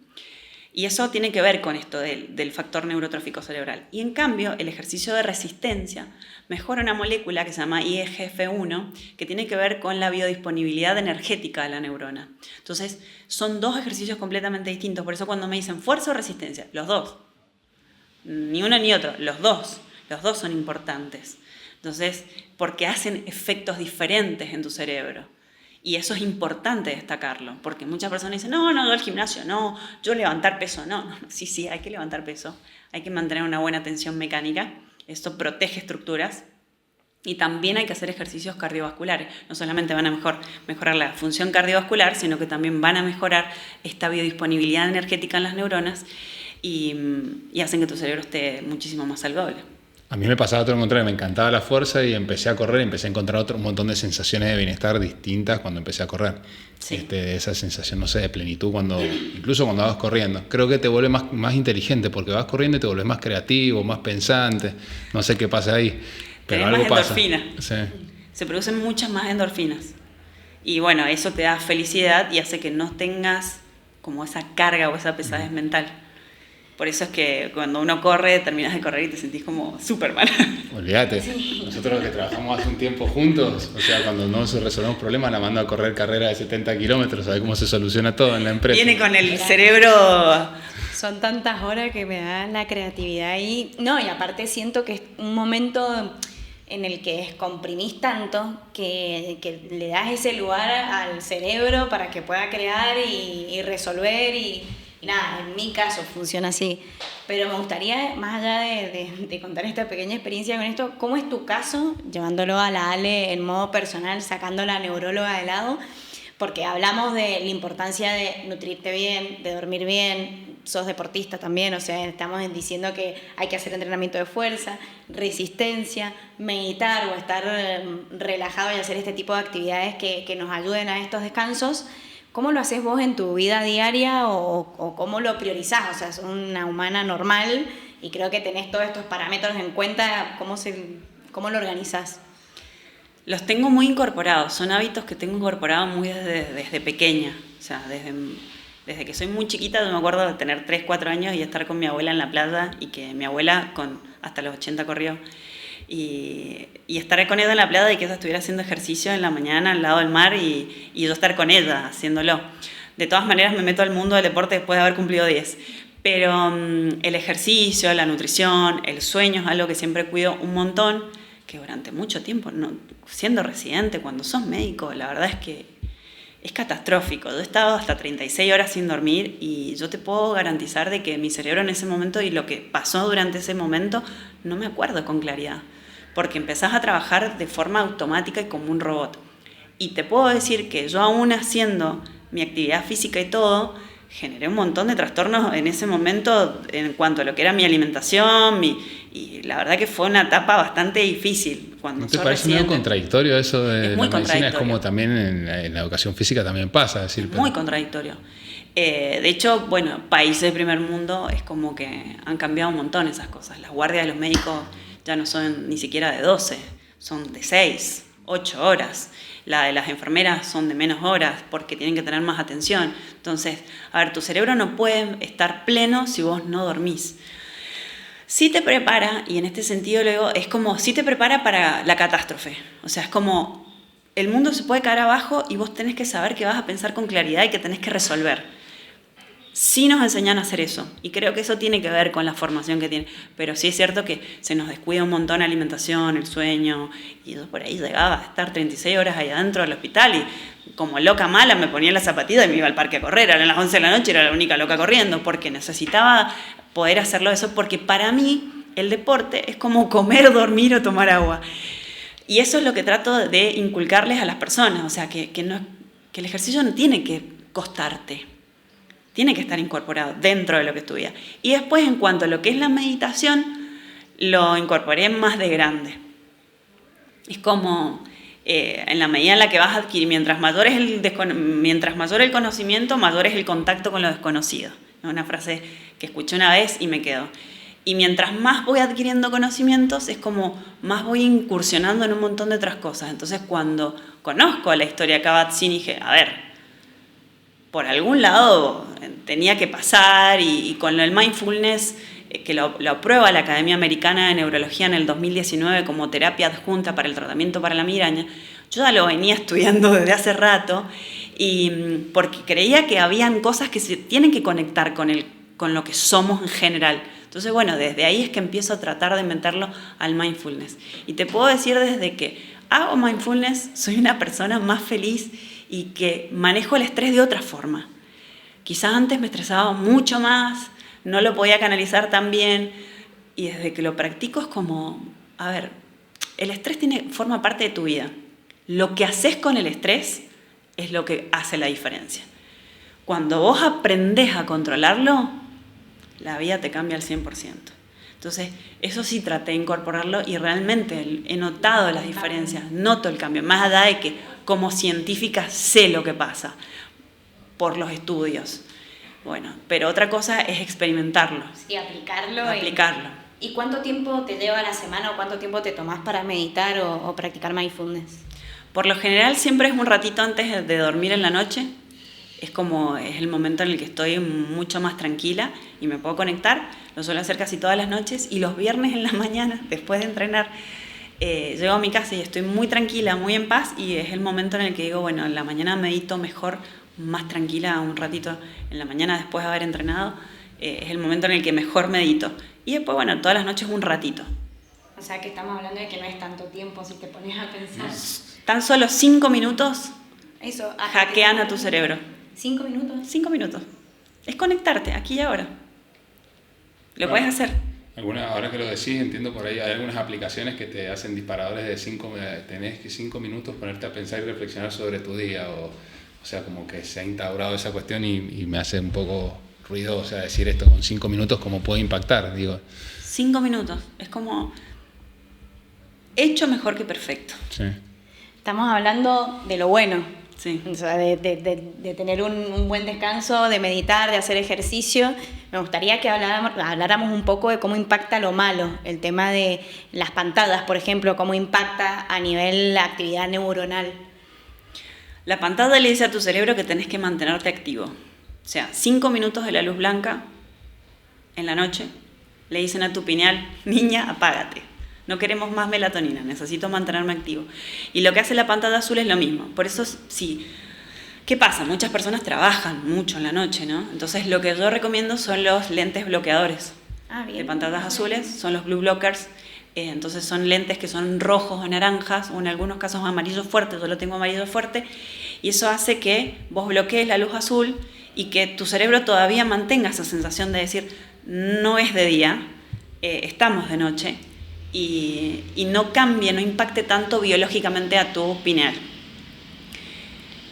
Y eso tiene que ver con esto del factor neurotrófico cerebral. Y en cambio, el ejercicio de resistencia mejora una molécula que se llama IGF-1, que tiene que ver con la biodisponibilidad energética de la neurona. Entonces, son dos ejercicios completamente distintos. Por eso cuando me dicen fuerza o resistencia, los dos. Ni uno ni otro, los dos. Los dos son importantes. Entonces, porque hacen efectos diferentes en tu cerebro. Y eso es importante destacarlo, porque muchas personas dicen, no, yo al gimnasio, no, yo levantar peso, no. Sí, hay que levantar peso, hay que mantener una buena tensión mecánica, esto protege estructuras, y también hay que hacer ejercicios cardiovasculares. No solamente van a mejorar la función cardiovascular, sino que también van a mejorar esta biodisponibilidad energética en las neuronas y hacen que tu cerebro esté muchísimo más saludable. A mí me pasaba todo lo contrario, me encantaba la fuerza y empecé a correr y empecé a encontrar un montón de sensaciones de bienestar distintas cuando empecé a correr. Sí. Esa sensación, no sé, de plenitud, incluso cuando vas corriendo. Creo que te vuelve más inteligente porque vas corriendo y te vuelves más creativo, más pensante. No sé qué pasa ahí, pero tenés algo más pasa. endorfinas. Sí. Se producen muchas más endorfinas. Y bueno, eso te da felicidad y hace que no tengas como esa carga o esa pesadez mental. Por eso es que cuando uno corre, terminas de correr y te sentís como súper mal. Olvídate, nosotros que trabajamos hace un tiempo juntos, o sea, cuando no resolvemos problemas, la mando a correr carrera de 70 kilómetros, ¿sabes cómo se soluciona todo en la empresa? Viene con el cerebro... Son tantas horas que me da la creatividad ahí. No, y aparte siento que es un momento en el que descomprimís tanto que le das ese lugar al cerebro para que pueda crear y resolver y nada, en mi caso funciona así. Pero me gustaría, más allá de contar esta pequeña experiencia con esto, ¿cómo es tu caso, llevándolo a la Ale en modo personal, sacando la neuróloga de lado? Porque hablamos de la importancia de nutrirte bien, de dormir bien, sos deportista también, o sea, estamos diciendo que hay que hacer entrenamiento de fuerza, resistencia, meditar o estar relajado y hacer este tipo de actividades que nos ayuden a estos descansos. ¿Cómo lo haces vos en tu vida diaria o cómo lo priorizás? O sea, sos una humana normal y creo que tenés todos estos parámetros en cuenta. ¿Cómo lo organizás? Los tengo muy incorporados, son hábitos que tengo incorporados muy desde pequeña. O sea, desde que soy muy chiquita, yo me acuerdo de tener 3, 4 años y estar con mi abuela en la playa y que mi abuela hasta los 80 corrió. Y estar con ella en la playa y que ella estuviera haciendo ejercicio en la mañana al lado del mar y yo estar con ella haciéndolo. De todas maneras me meto al mundo del deporte después de haber cumplido 10. Pero el ejercicio, la nutrición, el sueño es algo que siempre cuido un montón, que durante mucho tiempo, siendo residente, cuando sos médico, la verdad es que es catastrófico. Yo he estado hasta 36 horas sin dormir y yo te puedo garantizar de que mi cerebro en ese momento y lo que pasó durante ese momento no me acuerdo con claridad, porque empezás a trabajar de forma automática y como un robot. Y te puedo decir que yo aún haciendo mi actividad física y todo, generé un montón de trastornos en ese momento en cuanto a lo que era mi alimentación, y la verdad que fue una etapa bastante difícil. ¿No te parece medio contradictorio eso de muy la medicina? Es como también en la educación física también pasa. Es decir, muy contradictorio. De hecho, bueno, países de primer mundo es como que han cambiado un montón esas cosas. Las guardias de los médicos ya no son ni siquiera de 12, son de 6, 8 horas. La de las enfermeras son de menos horas porque tienen que tener más atención. Entonces, a ver, tu cerebro no puede estar pleno si vos no dormís. Sí te prepara, y en este sentido luego es como, sí te prepara para la catástrofe. O sea, es como, el mundo se puede caer abajo y vos tenés que saber que vas a pensar con claridad y que tenés que resolver. Sí nos enseñan a hacer eso, y creo que eso tiene que ver con la formación que tiene, pero sí es cierto que se nos descuida un montón la alimentación, el sueño, y yo por ahí llegaba a estar 36 horas ahí adentro del hospital y como loca mala me ponía la zapatilla y me iba al parque a correr, eran las 11 de la noche, era la única loca corriendo, porque necesitaba poder hacerlo eso, porque para mí el deporte es como comer, dormir o tomar agua, y eso es lo que trato de inculcarles a las personas, o sea, que el ejercicio no tiene que costarte. Tiene que estar incorporado dentro de lo que estudia. Y después, en cuanto a lo que es la meditación, lo incorporé más de grande. Es como, en la medida en la que vas a adquirir, mientras mayor el conocimiento, mayor es el contacto con lo desconocido. Es una frase que escuché una vez y me quedó. Y mientras más voy adquiriendo conocimientos, es como más voy incursionando en un montón de otras cosas. Entonces, cuando conozco la historia de Kabat-Zinn, dije, a ver, por algún lado tenía que pasar y con el mindfulness, que lo aprueba la Academia Americana de Neurología en el 2019 como terapia adjunta para el tratamiento para la migraña, yo ya lo venía estudiando desde hace rato y porque creía que habían cosas que se tienen que conectar con lo que somos en general. Entonces, bueno, desde ahí es que empiezo a tratar de meterlo al mindfulness. Y te puedo decir desde que hago mindfulness, soy una persona más feliz y que manejo el estrés de otra forma. Quizás antes me estresaba mucho más, no lo podía canalizar tan bien, y desde que lo practico es como, a ver, el estrés forma parte de tu vida. Lo que haces con el estrés es lo que hace la diferencia. Cuando vos aprendés a controlarlo, la vida te cambia al 100%. Entonces, eso sí traté de incorporarlo y realmente he notado las diferencias, noto el cambio, más allá de que como científica sé lo que pasa por los estudios. Bueno, pero otra cosa es experimentarlo. Sí, aplicarlo. ¿Y cuánto tiempo te lleva a la semana o cuánto tiempo te tomás para meditar o practicar mindfulness? Por lo general siempre es un ratito antes de dormir en la noche. Es el momento en el que estoy mucho más tranquila y me puedo conectar. Lo suelo hacer casi todas las noches y los viernes en la mañana, después de entrenar, llego a mi casa y estoy muy tranquila, muy en paz y es el momento en el que digo, bueno, en la mañana medito mejor, más tranquila un ratito en la mañana después de haber entrenado. Es el momento en el que mejor medito. Y después, bueno, todas las noches un ratito. O sea que estamos hablando de que no es tanto tiempo si te pones a pensar. Tan solo 5 minutos eso, hackean a tu cerebro. 5 minutos. 5 minutos. Es conectarte aquí y ahora. Lo puedes hacer. Ahora que lo decís, entiendo por ahí, hay algunas aplicaciones que te hacen disparadores de tenés que 5 minutos ponerte a pensar y reflexionar sobre tu día, o sea, como que se ha instaurado esa cuestión y me hace un poco ruido, o sea, decir esto con 5 minutos, ¿cómo puede impactar? Digo. 5 minutos, es como hecho mejor que perfecto. Sí. Estamos hablando de lo bueno. Sí. O sea, de tener un buen descanso, de meditar, de hacer ejercicio. Me gustaría que habláramos un poco de cómo impacta lo malo, el tema de las pantallas, por ejemplo, cómo impacta a nivel la actividad neuronal. La pantalla le dice a tu cerebro que tenés que mantenerte activo. O sea, 5 minutos de la luz blanca en la noche le dicen a tu pineal, niña, apágate. No queremos más melatonina, necesito mantenerme activo. Y lo que hace la pantalla azul es lo mismo. Por eso, sí. ¿Qué pasa? Muchas personas trabajan mucho en la noche, ¿no? Entonces, lo que yo recomiendo son los lentes bloqueadores de pantallas azules, son los blue blockers. Entonces, son lentes que son rojos o naranjas, o en algunos casos amarillo fuerte. Yo lo tengo amarillo fuerte. Y eso hace que vos bloquees la luz azul y que tu cerebro todavía mantenga esa sensación de decir, no es de día, estamos de noche. Y no cambie, no impacte tanto biológicamente a tu pineal.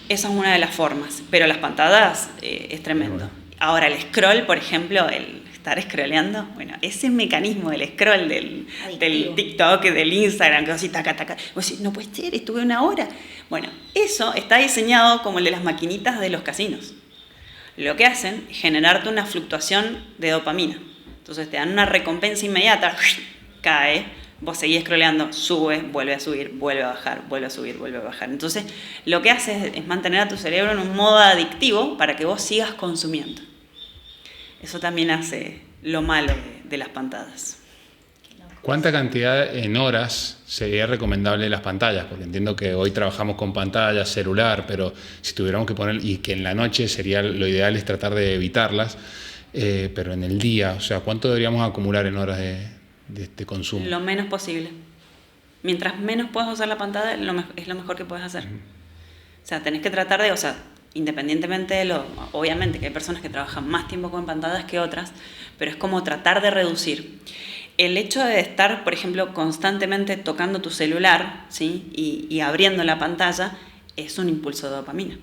Esa es una de las formas, pero las pantallas es tremendo. Ahora el scroll, por ejemplo, el estar scrolleando, bueno, ese mecanismo del scroll del TikTok, del Instagram, que así taca, taca, vos decís, no puede ser, estuve 1 hora. Bueno, eso está diseñado como el de las maquinitas de los casinos. Lo que hacen es generarte una fluctuación de dopamina. Entonces te dan una recompensa inmediata, cae, vos seguís scrolleando, sube, vuelve a subir, vuelve a bajar, vuelve a subir, vuelve a bajar. Entonces, lo que hace es mantener a tu cerebro en un modo adictivo para que vos sigas consumiendo. Eso también hace lo malo de las pantallas. ¿Cuánta cantidad en horas sería recomendable las pantallas? Porque entiendo que hoy trabajamos con pantallas, celular, pero si tuviéramos que poner, y que en la noche sería lo ideal es tratar de evitarlas, pero en el día, o sea, ¿cuánto deberíamos acumular en horas de este consumo? Lo menos posible. Mientras menos puedas usar la pantalla, es lo mejor que puedes hacer. O sea, tenés que tratar de, o sea, independientemente de obviamente que hay personas que trabajan más tiempo con pantallas que otras, pero es como tratar de reducir. El hecho de estar, por ejemplo, constantemente tocando tu celular, ¿sí? y abriendo la pantalla, es un impulso de dopamina.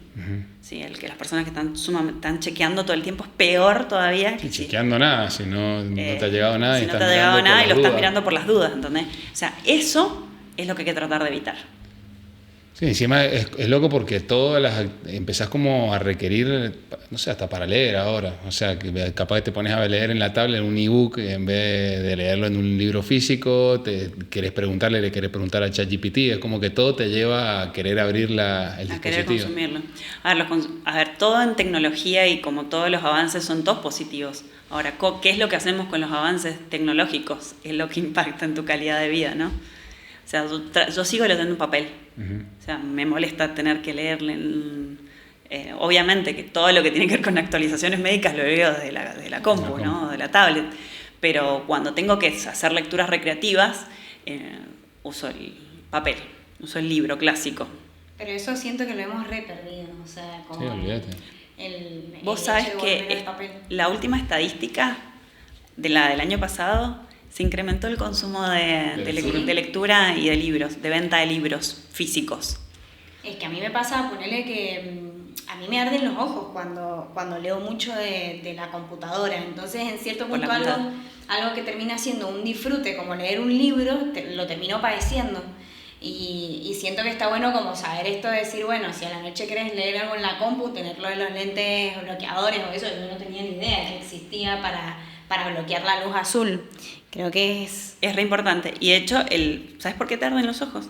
¿Sí? El que las personas que están chequeando todo el tiempo es peor todavía. Y chequeando nada, si no te ha llegado nada. Si no te ha llegado nada y lo estás mirando por las dudas, ¿entendés? O sea, eso es lo que hay que tratar de evitar. Sí, encima es loco porque empezás como a requerir, no sé, hasta para leer ahora. O sea, que capaz que te pones a leer en la tablet en un ebook en vez de leerlo en un libro físico, le querés preguntar a ChatGPT, es como que todo te lleva a querer abrir el dispositivo. A querer consumirlo. A ver, todo en tecnología y como todos los avances son todos positivos. Ahora, ¿qué es lo que hacemos con los avances tecnológicos? Es lo que impacta en tu calidad de vida, ¿no? O sea, yo sigo leyendo en papel. O sea, me molesta tener que leerle. Obviamente que todo lo que tiene que ver con actualizaciones médicas lo leo desde la compu, ¿no? De la tablet. Pero cuando tengo que hacer lecturas recreativas, uso el papel, uso el libro clásico. Pero eso siento que lo hemos re perdido, o sea, como... Sí, olvídate. Vos sabés que la última estadística del año pasado se incrementó el consumo de lectura y de libros, de venta de libros físicos. Es que a mí me pasa, ponerle que a mí me arden los ojos cuando leo mucho de la computadora. Entonces, en cierto punto, algo que termina siendo un disfrute, como leer un libro, lo termino padeciendo. Y siento que está bueno como saber esto de decir, bueno, si a la noche querés leer algo en la compu, tenerlo de los lentes bloqueadores o eso, yo no tenía ni idea que existía para bloquear la luz azul. Creo que es re importante. Y de hecho, ¿sabes por qué te arden los ojos?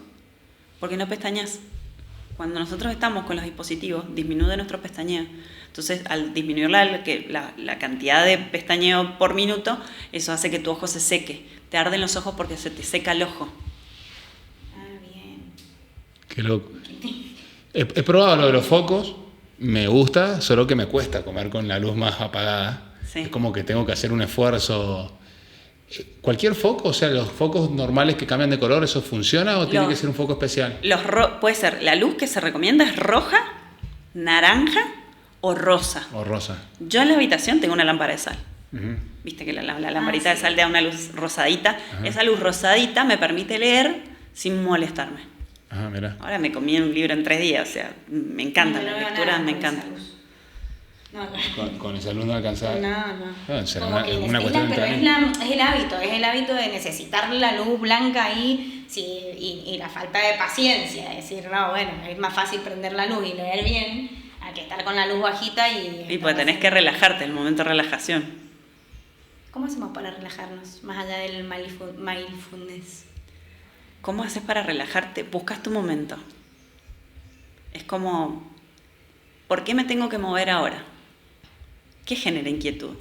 Porque no pestañas. Cuando nosotros estamos con los dispositivos, disminuye nuestro pestañeo. Entonces, al disminuir la cantidad de pestañeo por minuto, eso hace que tu ojo se seque. Te arden los ojos porque se te seca el ojo. Qué loco. He probado lo de los focos, me gusta, solo que me cuesta comer con la luz más apagada. Sí. Es como que tengo que hacer un esfuerzo. ¿Cualquier foco? O sea, ¿los focos normales que cambian de color, eso funciona o tiene que ser un foco especial? Puede ser, la luz que se recomienda es roja, naranja o rosa. O rosa. Yo en la habitación tengo una lámpara de sal. Viste que la lamparita de sal da una luz rosadita. Esa luz rosadita me permite leer sin molestarme. Mira. Ahora me comí un libro en 3 días, o sea, me encanta, la lectura me encanta. Con esa luz no alcanzaba. No. Será una cuestión pero es el hábito de necesitar la luz blanca ahí y la falta de paciencia. Es decir, no, bueno, es más fácil prender la luz y leer bien a que estar con la luz bajita y pues tenés que relajarte, el momento de relajación. ¿Cómo hacemos para relajarnos, más allá del mindfulness? ¿Cómo haces para relajarte? Buscas tu momento. Es como, ¿por qué me tengo que mover ahora? ¿Qué genera inquietud?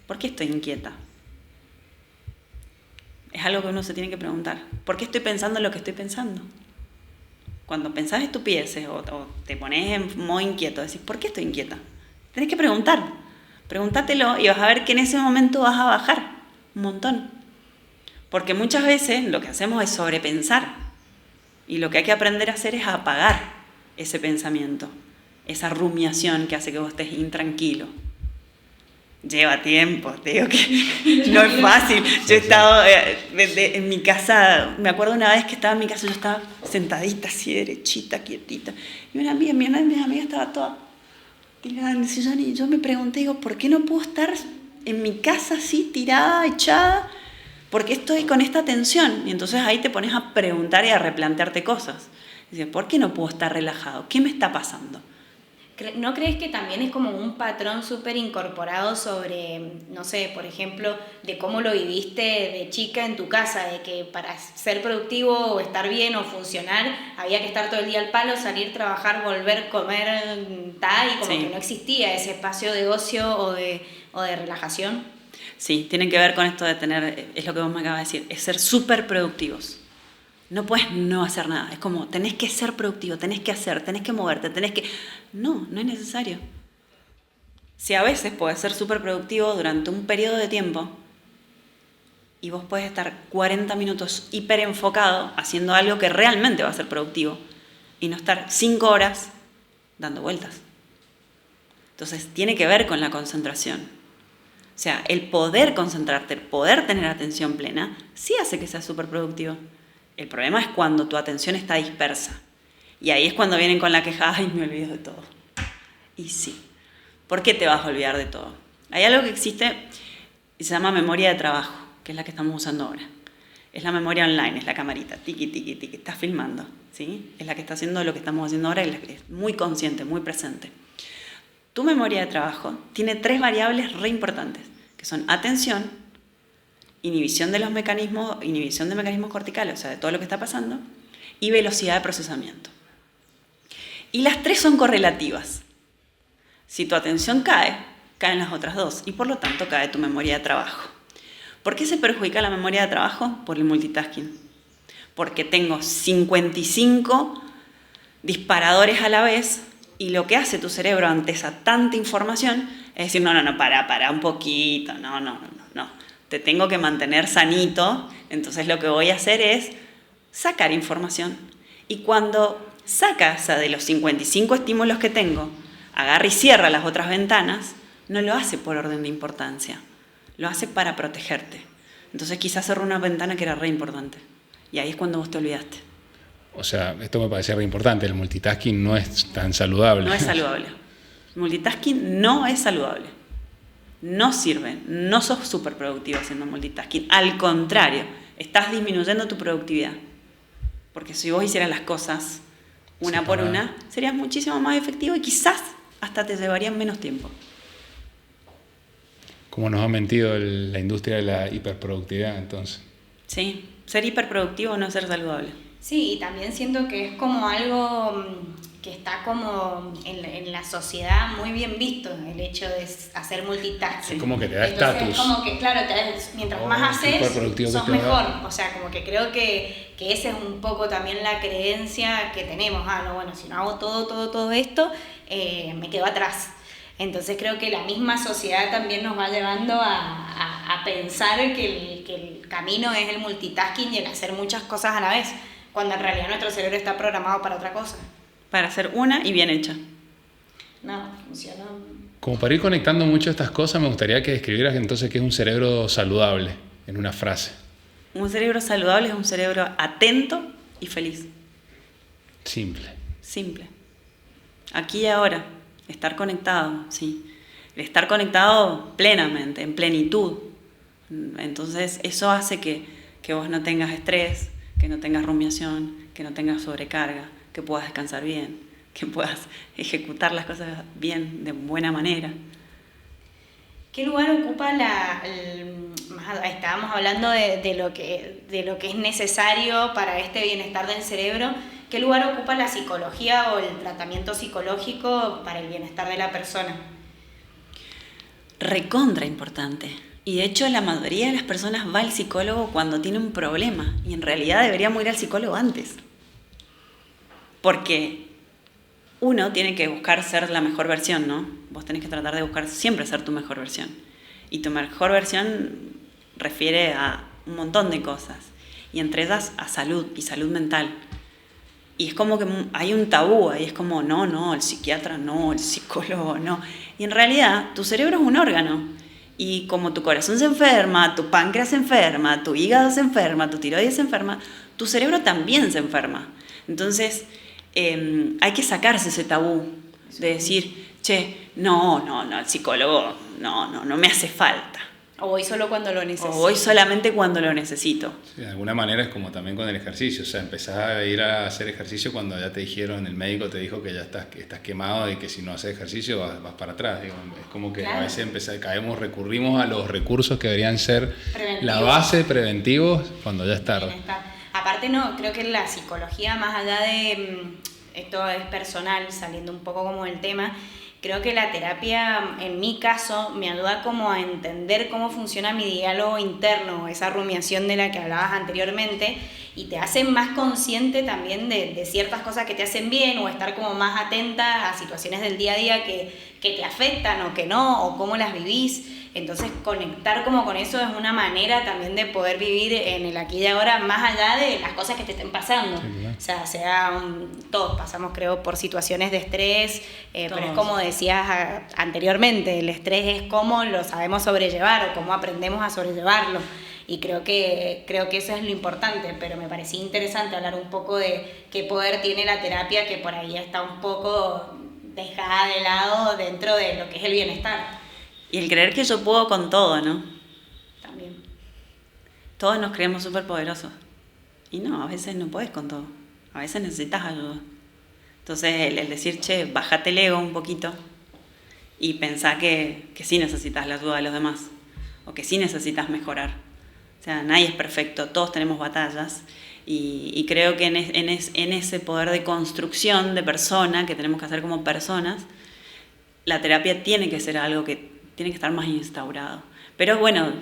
¿Por qué estoy inquieta? Es algo que uno se tiene que preguntar. ¿Por qué estoy pensando lo que estoy pensando? Cuando pensás estupideces o te pones en modo inquieto, decís, ¿por qué estoy inquieta? Tenés que preguntar. Pregúntatelo y vas a ver que en ese momento vas a bajar un montón. Porque muchas veces lo que hacemos es sobrepensar. Y lo que hay que aprender a hacer es apagar ese pensamiento, esa rumiación que hace que vos estés intranquilo. Lleva tiempo, te digo que no es fácil. Yo he estado en mi casa, me acuerdo una vez que estaba en mi casa, yo estaba sentadita así, derechita, quietita. Y una amiga, mi amiga estaba toda tirada en el sillón y yo me pregunté, digo, ¿por qué no puedo estar en mi casa así, tirada, echada? ¿Por qué estoy con esta tensión? Y entonces ahí te pones a preguntar y a replantearte cosas. Dices, ¿por qué no puedo estar relajado? ¿Qué me está pasando? ¿No crees que también es como un patrón súper incorporado sobre, no sé, por ejemplo, de cómo lo viviste de chica en tu casa, de que para ser productivo o estar bien o funcionar había que estar todo el día al palo, salir, trabajar, volver, comer, tal, y como que no existía ese espacio de ocio o de relajación? Sí, tiene que ver con esto de tener, es lo que vos me acabas de decir, es ser súper productivos. No puedes no hacer nada, es como tenés que ser productivo, tenés que hacer, tenés que moverte, No es necesario. Si a veces puedes ser súper productivo durante un periodo de tiempo y vos puedes estar 40 minutos hiper enfocado haciendo algo que realmente va a ser productivo y no estar 5 horas dando vueltas. Entonces tiene que ver con la concentración. O sea, el poder concentrarte, el poder tener atención plena, sí hace que seas súper productivo. El problema es cuando tu atención está dispersa. Y ahí es cuando vienen con la queja, ay, me olvido de todo. Y sí, ¿por qué te vas a olvidar de todo? Hay algo que existe y se llama memoria de trabajo, que es la que estamos usando ahora. Es la memoria online, es la camarita, tiqui, tiqui, tiqui, está filmando, ¿sí? Es la que está haciendo lo que estamos haciendo ahora y es muy consciente, muy presente. Tu memoria de trabajo tiene 3 variables re importantes, que son atención, inhibición de mecanismos corticales, o sea, de todo lo que está pasando, y velocidad de procesamiento. Y las 3 son correlativas. Si tu atención cae, caen las otras 2, y por lo tanto cae tu memoria de trabajo. ¿Por qué se perjudica la memoria de trabajo? Por el multitasking. Porque tengo 55 disparadores a la vez y lo que hace tu cerebro ante esa tanta información es decir, no, para un poquito, no. Te tengo que mantener sanito, entonces lo que voy a hacer es sacar información. Y cuando sacas de los 55 estímulos que tengo, agarra y cierra las otras ventanas, no lo hace por orden de importancia. Lo hace para protegerte. Entonces quizás cerró una ventana que era re importante. Y ahí es cuando vos te olvidaste. O sea, esto me parece re importante. El multitasking no es tan saludable. No es saludable. El multitasking no es saludable. No sirve. No sos súper productivo haciendo multitasking. Al contrario, estás disminuyendo tu productividad. Porque si vos hicieras las cosas una por una, serías muchísimo más efectivo y quizás hasta te llevarían menos tiempo. ¿Cómo nos ha mentido la industria de la hiperproductividad entonces? Sí, ser hiperproductivo no es ser saludable. Sí, y también siento que es como algo que está como en la sociedad muy bien visto, el hecho de hacer multitasking. Es como que te da estatus. Es como que, claro, mientras más haces, sos mejor. O sea, como que creo que esa es un poco también la creencia que tenemos. Si no hago todo esto, me quedo atrás. Entonces creo que la misma sociedad también nos va llevando a pensar que el camino es el multitasking y el hacer muchas cosas a la vez, cuando en realidad nuestro cerebro está programado para otra cosa. Para hacer una y bien hecha. No, funciona. Como para ir conectando mucho estas cosas, me gustaría que describieras entonces qué es un cerebro saludable, en una frase. Un cerebro saludable es un cerebro atento y feliz. Simple. Aquí y ahora. Estar conectado, sí. Estar conectado plenamente, en plenitud. Entonces, eso hace que vos no tengas estrés, que no tengas rumiación, que no tengas sobrecarga, que puedas descansar bien, que puedas ejecutar las cosas bien, de buena manera. ¿Qué lugar ocupa estábamos hablando de lo que es necesario para este bienestar del cerebro? ¿Qué lugar ocupa la psicología o el tratamiento psicológico para el bienestar de la persona? Recontra importante. Y de hecho la mayoría de las personas va al psicólogo cuando tiene un problema. Y en realidad deberíamos ir al psicólogo antes. Porque uno tiene que buscar ser la mejor versión, ¿no? Vos tenés que tratar de buscar siempre ser tu mejor versión. Y tu mejor versión refiere a un montón de cosas. Y entre ellas a salud y salud mental. Y es como que hay un tabú ahí, es como, no, el psiquiatra no, el psicólogo no. Y en realidad tu cerebro es un órgano. Y como tu corazón se enferma, tu páncreas se enferma, tu hígado se enferma, tu tiroides se enferma, tu cerebro también se enferma. Entonces hay que sacarse ese tabú de decir, no, el psicólogo no me hace falta. O voy solo cuando lo necesito. O voy solamente cuando lo necesito. Sí, de alguna manera es como también con el ejercicio. O sea, empezás a ir a hacer ejercicio cuando ya te dijeron, el médico te dijo que ya estás quemado y que si no haces ejercicio vas para atrás. Digo, es como que claro. A veces recurrimos a los recursos que deberían ser la base preventivos cuando ya es tarde. Aparte creo que la psicología, más allá de, esto es personal, saliendo un poco como del tema, creo que la terapia, en mi caso, me ayuda como a entender cómo funciona mi diálogo interno, esa rumiación de la que hablabas anteriormente, y te hace más consciente también de ciertas cosas que te hacen bien, o estar como más atenta a situaciones del día a día que te afectan o que no, o cómo las vivís. Entonces conectar como con eso es una manera también de poder vivir en el aquí y ahora, más allá de las cosas que te estén pasando. Sí, o sea, todos pasamos, creo, por situaciones de estrés, pero es como decías anteriormente, el estrés es cómo lo sabemos sobrellevar o cómo aprendemos a sobrellevarlo. Y creo que eso es lo importante, pero me parecía interesante hablar un poco de qué poder tiene la terapia, que por ahí está un poco dejada de lado dentro de lo que es el bienestar. Y el creer que yo puedo con todo, ¿no? También. todos nos creemos súper poderosos. Y no, a veces no podés con todo. A veces necesitas ayuda. Entonces el decir, che, bájate el ego un poquito y pensá que sí necesitas la ayuda de los demás. O que sí necesitas mejorar. O sea, nadie es perfecto, todos tenemos batallas. Y creo que en ese poder de construcción de persona que tenemos que hacer como personas, la terapia tiene que ser algo que tiene que estar más instaurado. Pero bueno,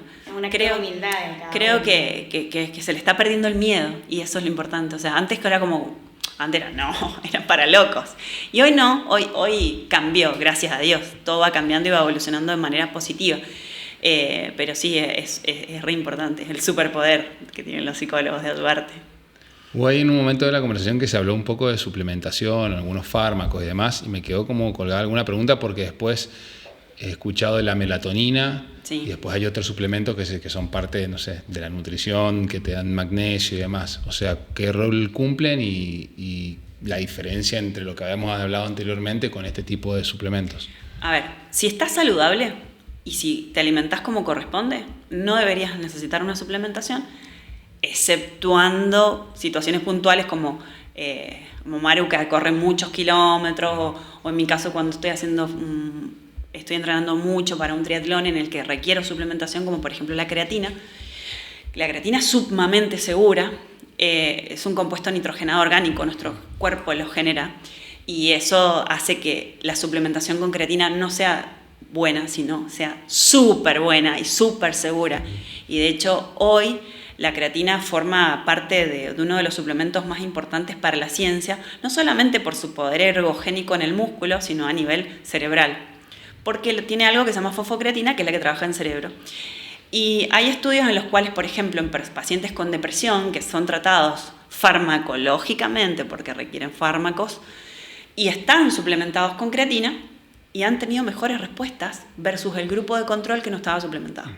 creo que se le está perdiendo el miedo y eso es lo importante. O sea, antes que era como, antes era para locos. Y hoy no, hoy cambió, gracias a Dios. Todo va cambiando y va evolucionando de manera positiva. Pero sí, es re importante, es el superpoder que tienen los psicólogos de ayudarte. Hubo ahí en un momento de la conversación que se habló un poco de suplementación, algunos fármacos y demás, y me quedó como colgada alguna pregunta porque después he escuchado de la melatonina, sí, y después hay otros suplementos que son parte, no sé, de la nutrición, que te dan magnesio y demás. O sea, ¿qué rol cumplen y la diferencia entre lo que habíamos hablado anteriormente con este tipo de suplementos? A ver, si estás saludable y si te alimentás como corresponde, no deberías necesitar una suplementación, exceptuando situaciones puntuales como Maru, que corre muchos kilómetros, o en mi caso cuando estoy entrenando mucho para un triatlón en el que requiero suplementación, como por ejemplo la creatina. La creatina es sumamente segura, es un compuesto nitrogenado orgánico, nuestro cuerpo lo genera, y eso hace que la suplementación con creatina no sea buena, sino sea súper buena y súper segura. Y de hecho hoy la creatina forma parte de uno de los suplementos más importantes para la ciencia, no solamente por su poder ergogénico en el músculo, sino a nivel cerebral, porque tiene algo que se llama fosfocreatina, que es la que trabaja en el cerebro. Y hay estudios en los cuales, por ejemplo, en pacientes con depresión, que son tratados farmacológicamente, porque requieren fármacos, y están suplementados con creatina, y han tenido mejores respuestas versus el grupo de control que no estaba suplementado.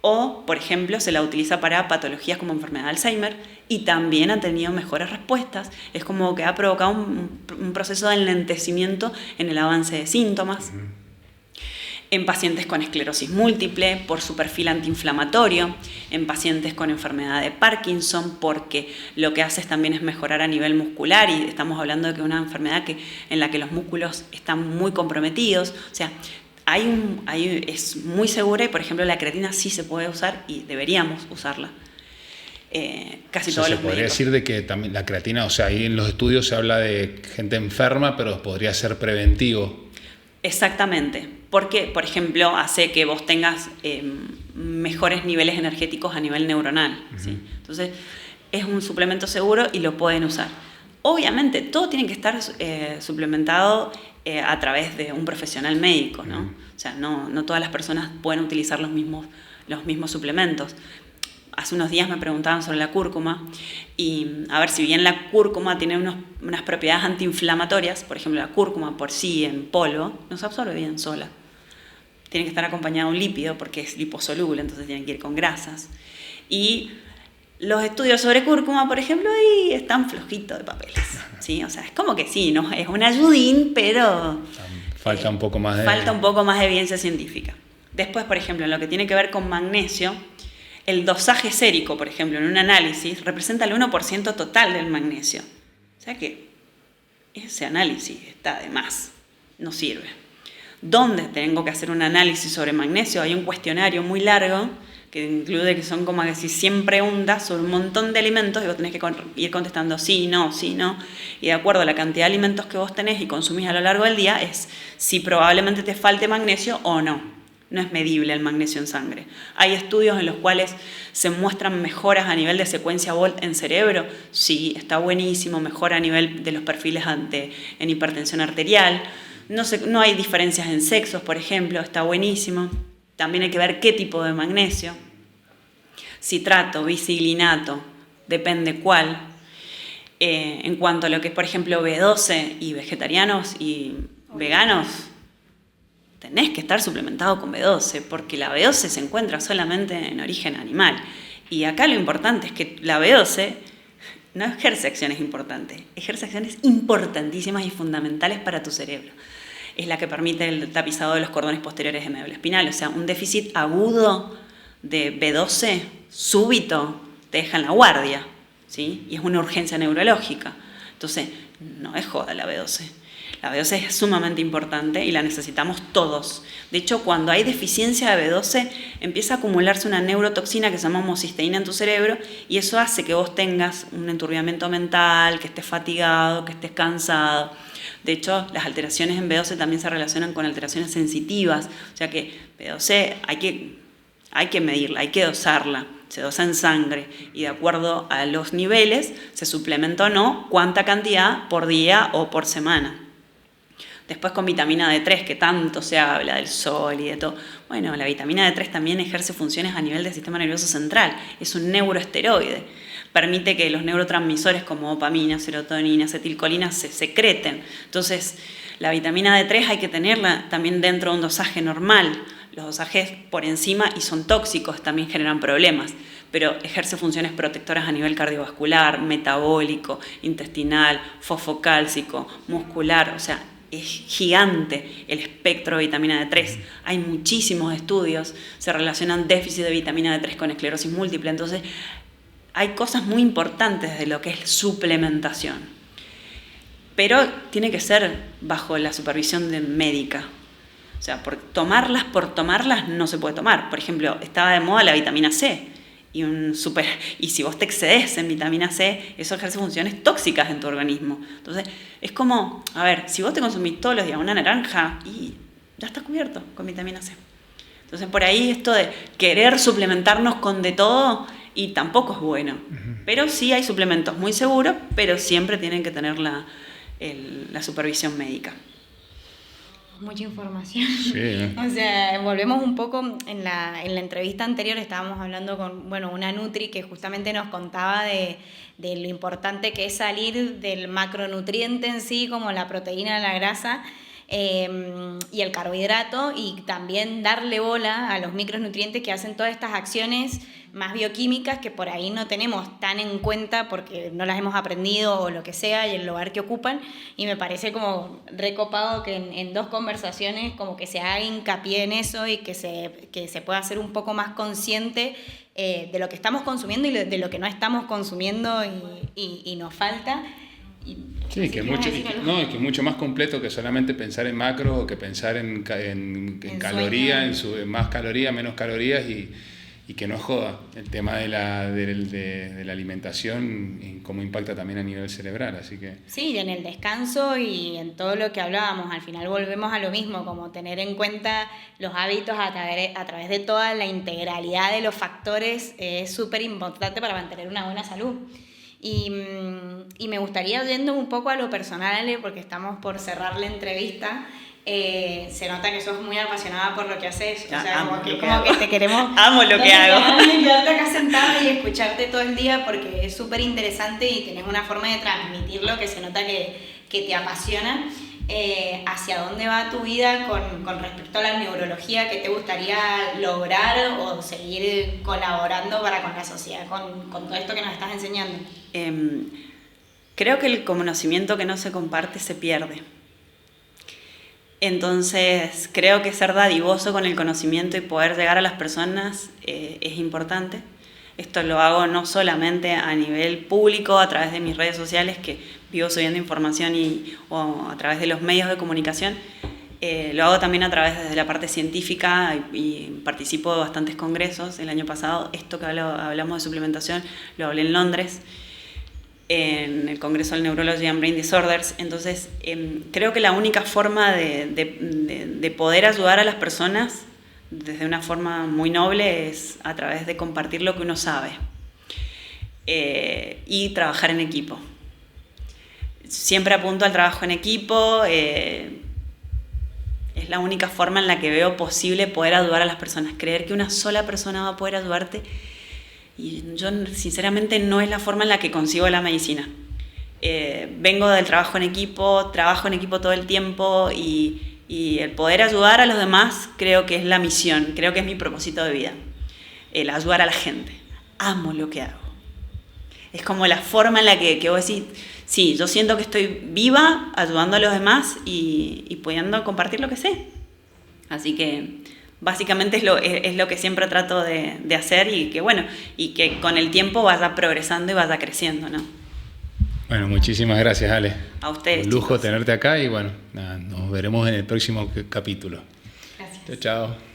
O, por ejemplo, se la utiliza para patologías como enfermedad de Alzheimer y también han tenido mejores respuestas. Es como que ha provocado un proceso de enlentecimiento en el avance de síntomas. En pacientes con esclerosis múltiple, por su perfil antiinflamatorio. En pacientes con enfermedad de Parkinson, porque lo que hace también es mejorar a nivel muscular y estamos hablando de que es una enfermedad en la que los músculos están muy comprometidos. O sea, es muy segura y, por ejemplo, la creatina sí se puede usar y deberíamos usarla. Casi todos los médicos. Se podría decir de que también la creatina, o sea, ahí en los estudios se habla de gente enferma, pero podría ser preventivo. Exactamente, porque, por ejemplo, hace que vos tengas mejores niveles energéticos a nivel neuronal. ¿Sí? Entonces, es un suplemento seguro y lo pueden usar. Obviamente, todo tiene que estar suplementado a través de un profesional médico, ¿no? O sea, no todas las personas pueden utilizar los mismos suplementos. Hace unos días me preguntaban sobre la cúrcuma y, a ver, si bien la cúrcuma tiene unas propiedades antiinflamatorias, por ejemplo, la cúrcuma por sí en polvo no se absorbe bien sola. Tiene que estar acompañado de un lípido porque es liposoluble, entonces tiene que ir con grasas. Y los estudios sobre cúrcuma, por ejemplo, ahí están flojitos de papeles, ¿sí? O sea, es como que sí, ¿no? Es un ayudín, pero falta un poco más de evidencia científica. Después, por ejemplo, en lo que tiene que ver con magnesio, el dosaje sérico, por ejemplo, en un análisis, representa el 1% total del magnesio. O sea que ese análisis está de más, no sirve. ¿Dónde tengo que hacer un análisis sobre magnesio? Hay un cuestionario muy largo que incluye que son como que 100 preguntas sobre un montón de alimentos y vos tenés que ir contestando sí, no, y de acuerdo a la cantidad de alimentos que vos tenés y consumís a lo largo del día es si probablemente te falte magnesio o no. No es medible el magnesio en sangre. Hay estudios en los cuales se muestran mejoras a nivel de secuencia Volt en cerebro. Sí, está buenísimo, mejora a nivel de los perfiles en hipertensión arterial. No hay diferencias en sexos, por ejemplo, está buenísimo. También hay que ver qué tipo de magnesio. Citrato, biciclinato, depende cuál. En cuanto a lo que es, por ejemplo, B12 y vegetarianos y veganos, tenés que estar suplementado con B12, porque la B12 se encuentra solamente en origen animal. Y acá lo importante es que la B12 no ejerce acciones importantes, ejerce acciones importantísimas y fundamentales para tu cerebro. Es la que permite el tapizado de los cordones posteriores de médula espinal. O sea, un déficit agudo de B12 súbito te deja en la guardia, ¿sí? Y es una urgencia neurológica. Entonces, no es joda la B12. La B12 es sumamente importante y la necesitamos todos. De hecho, cuando hay deficiencia de B12, empieza a acumularse una neurotoxina que se llama homocisteína en tu cerebro y eso hace que vos tengas un enturbiamiento mental, que estés fatigado, que estés cansado. De hecho, las alteraciones en B12 también se relacionan con alteraciones sensitivas. O sea que B12 hay que medirla, hay que dosarla. Se dosa en sangre y de acuerdo a los niveles se suplementa o no cuánta cantidad por día o por semana. Después con vitamina D3, que tanto se habla del sol y de todo. Bueno, la vitamina D3 también ejerce funciones a nivel del sistema nervioso central. Es un neuroesteroide. Permite que los neurotransmisores como dopamina, serotonina, acetilcolina se secreten. Entonces, la vitamina D3 hay que tenerla también dentro de un dosaje normal. Los dosajes por encima y son tóxicos, también generan problemas, pero ejerce funciones protectoras a nivel cardiovascular, metabólico, intestinal, fosfocálcico, muscular, o sea, es gigante el espectro de vitamina D3. Hay muchísimos estudios, se relacionan déficit de vitamina D3 con esclerosis múltiple, entonces hay cosas muy importantes de lo que es suplementación. Pero tiene que ser bajo la supervisión médica. O sea, por tomarlas no se puede tomar. Por ejemplo, estaba de moda la vitamina C. Y si vos te excedes en vitamina C, eso ejerce funciones tóxicas en tu organismo. Entonces, es como, a ver, si vos te consumís todos los días una naranja, y ya estás cubierto con vitamina C. Entonces, por ahí esto de querer suplementarnos con de todo, y tampoco es bueno. Pero sí hay suplementos muy seguros, pero siempre tienen que tener la supervisión médica. Mucha información. Sí. O sea, volvemos un poco, en la entrevista anterior estábamos hablando con una Nutri que justamente nos contaba de lo importante que es salir del macronutriente en sí, como la proteína, la grasa y el carbohidrato, y también darle bola a los micronutrientes que hacen todas estas acciones más bioquímicas que por ahí no tenemos tan en cuenta porque no las hemos aprendido o lo que sea y el lugar que ocupan, y me parece como recopado que en dos conversaciones como que se haga hincapié en eso y que se pueda hacer un poco más consciente de lo que estamos consumiendo y de lo que no estamos consumiendo y nos falta. Sí, que es mucho más completo que solamente pensar en macro o que pensar en calorías, en más calorías, menos calorías y que no joda el tema de la alimentación y cómo impacta también a nivel cerebral, así que... Sí, en el descanso y en todo lo que hablábamos, al final volvemos a lo mismo, como tener en cuenta los hábitos a través de toda la integralidad de los factores es súper importante para mantener una buena salud. Y me gustaría, yendo un poco a lo personal, porque estamos por cerrar la entrevista, se nota que sos muy apasionada por lo que haces, o sea, como que te queremos... Amo lo que hago. Quedarte acá sentada y escucharte todo el día porque es súper interesante y tenés una forma de transmitirlo que se nota que te apasiona. ¿Hacia dónde va tu vida con respecto a la neurología? ¿Qué te gustaría lograr o seguir colaborando con la sociedad, con todo esto que nos estás enseñando? Creo que el conocimiento que no se comparte se pierde. Entonces, creo que ser dadivoso con el conocimiento y poder llegar a las personas es importante. Esto lo hago no solamente a nivel público, a través de mis redes sociales, que vivo subiendo información o a través de los medios de comunicación. Lo hago también a través de la parte científica y participo de bastantes congresos. El año pasado, esto que hablamos de suplementación, lo hablé en Londres, en el Congreso del Neurology and Brain Disorders. Entonces, creo que la única forma de poder ayudar a las personas desde una forma muy noble es a través de compartir lo que uno sabe y trabajar en equipo. Siempre apunto al trabajo en equipo, es la única forma en la que veo posible poder ayudar a las personas. Creer que una sola persona va a poder ayudarte, y yo sinceramente no es la forma en la que concibo la medicina. Vengo del trabajo en equipo todo el tiempo y el poder ayudar a los demás creo que es la misión, creo que es mi propósito de vida, el ayudar a la gente. Amo lo que hago. Es como la forma en la que vos decís, sí, yo siento que estoy viva ayudando a los demás y pudiendo compartir lo que sé. Así que Básicamente es lo que siempre trato de hacer y que, bueno, y que con el tiempo vaya progresando y vaya creciendo, ¿no? Bueno, muchísimas gracias, Ale. A ustedes, Un lujo chicos. tenerte acá y bueno, nada, nos veremos en el próximo capítulo. Gracias. Chao, chao.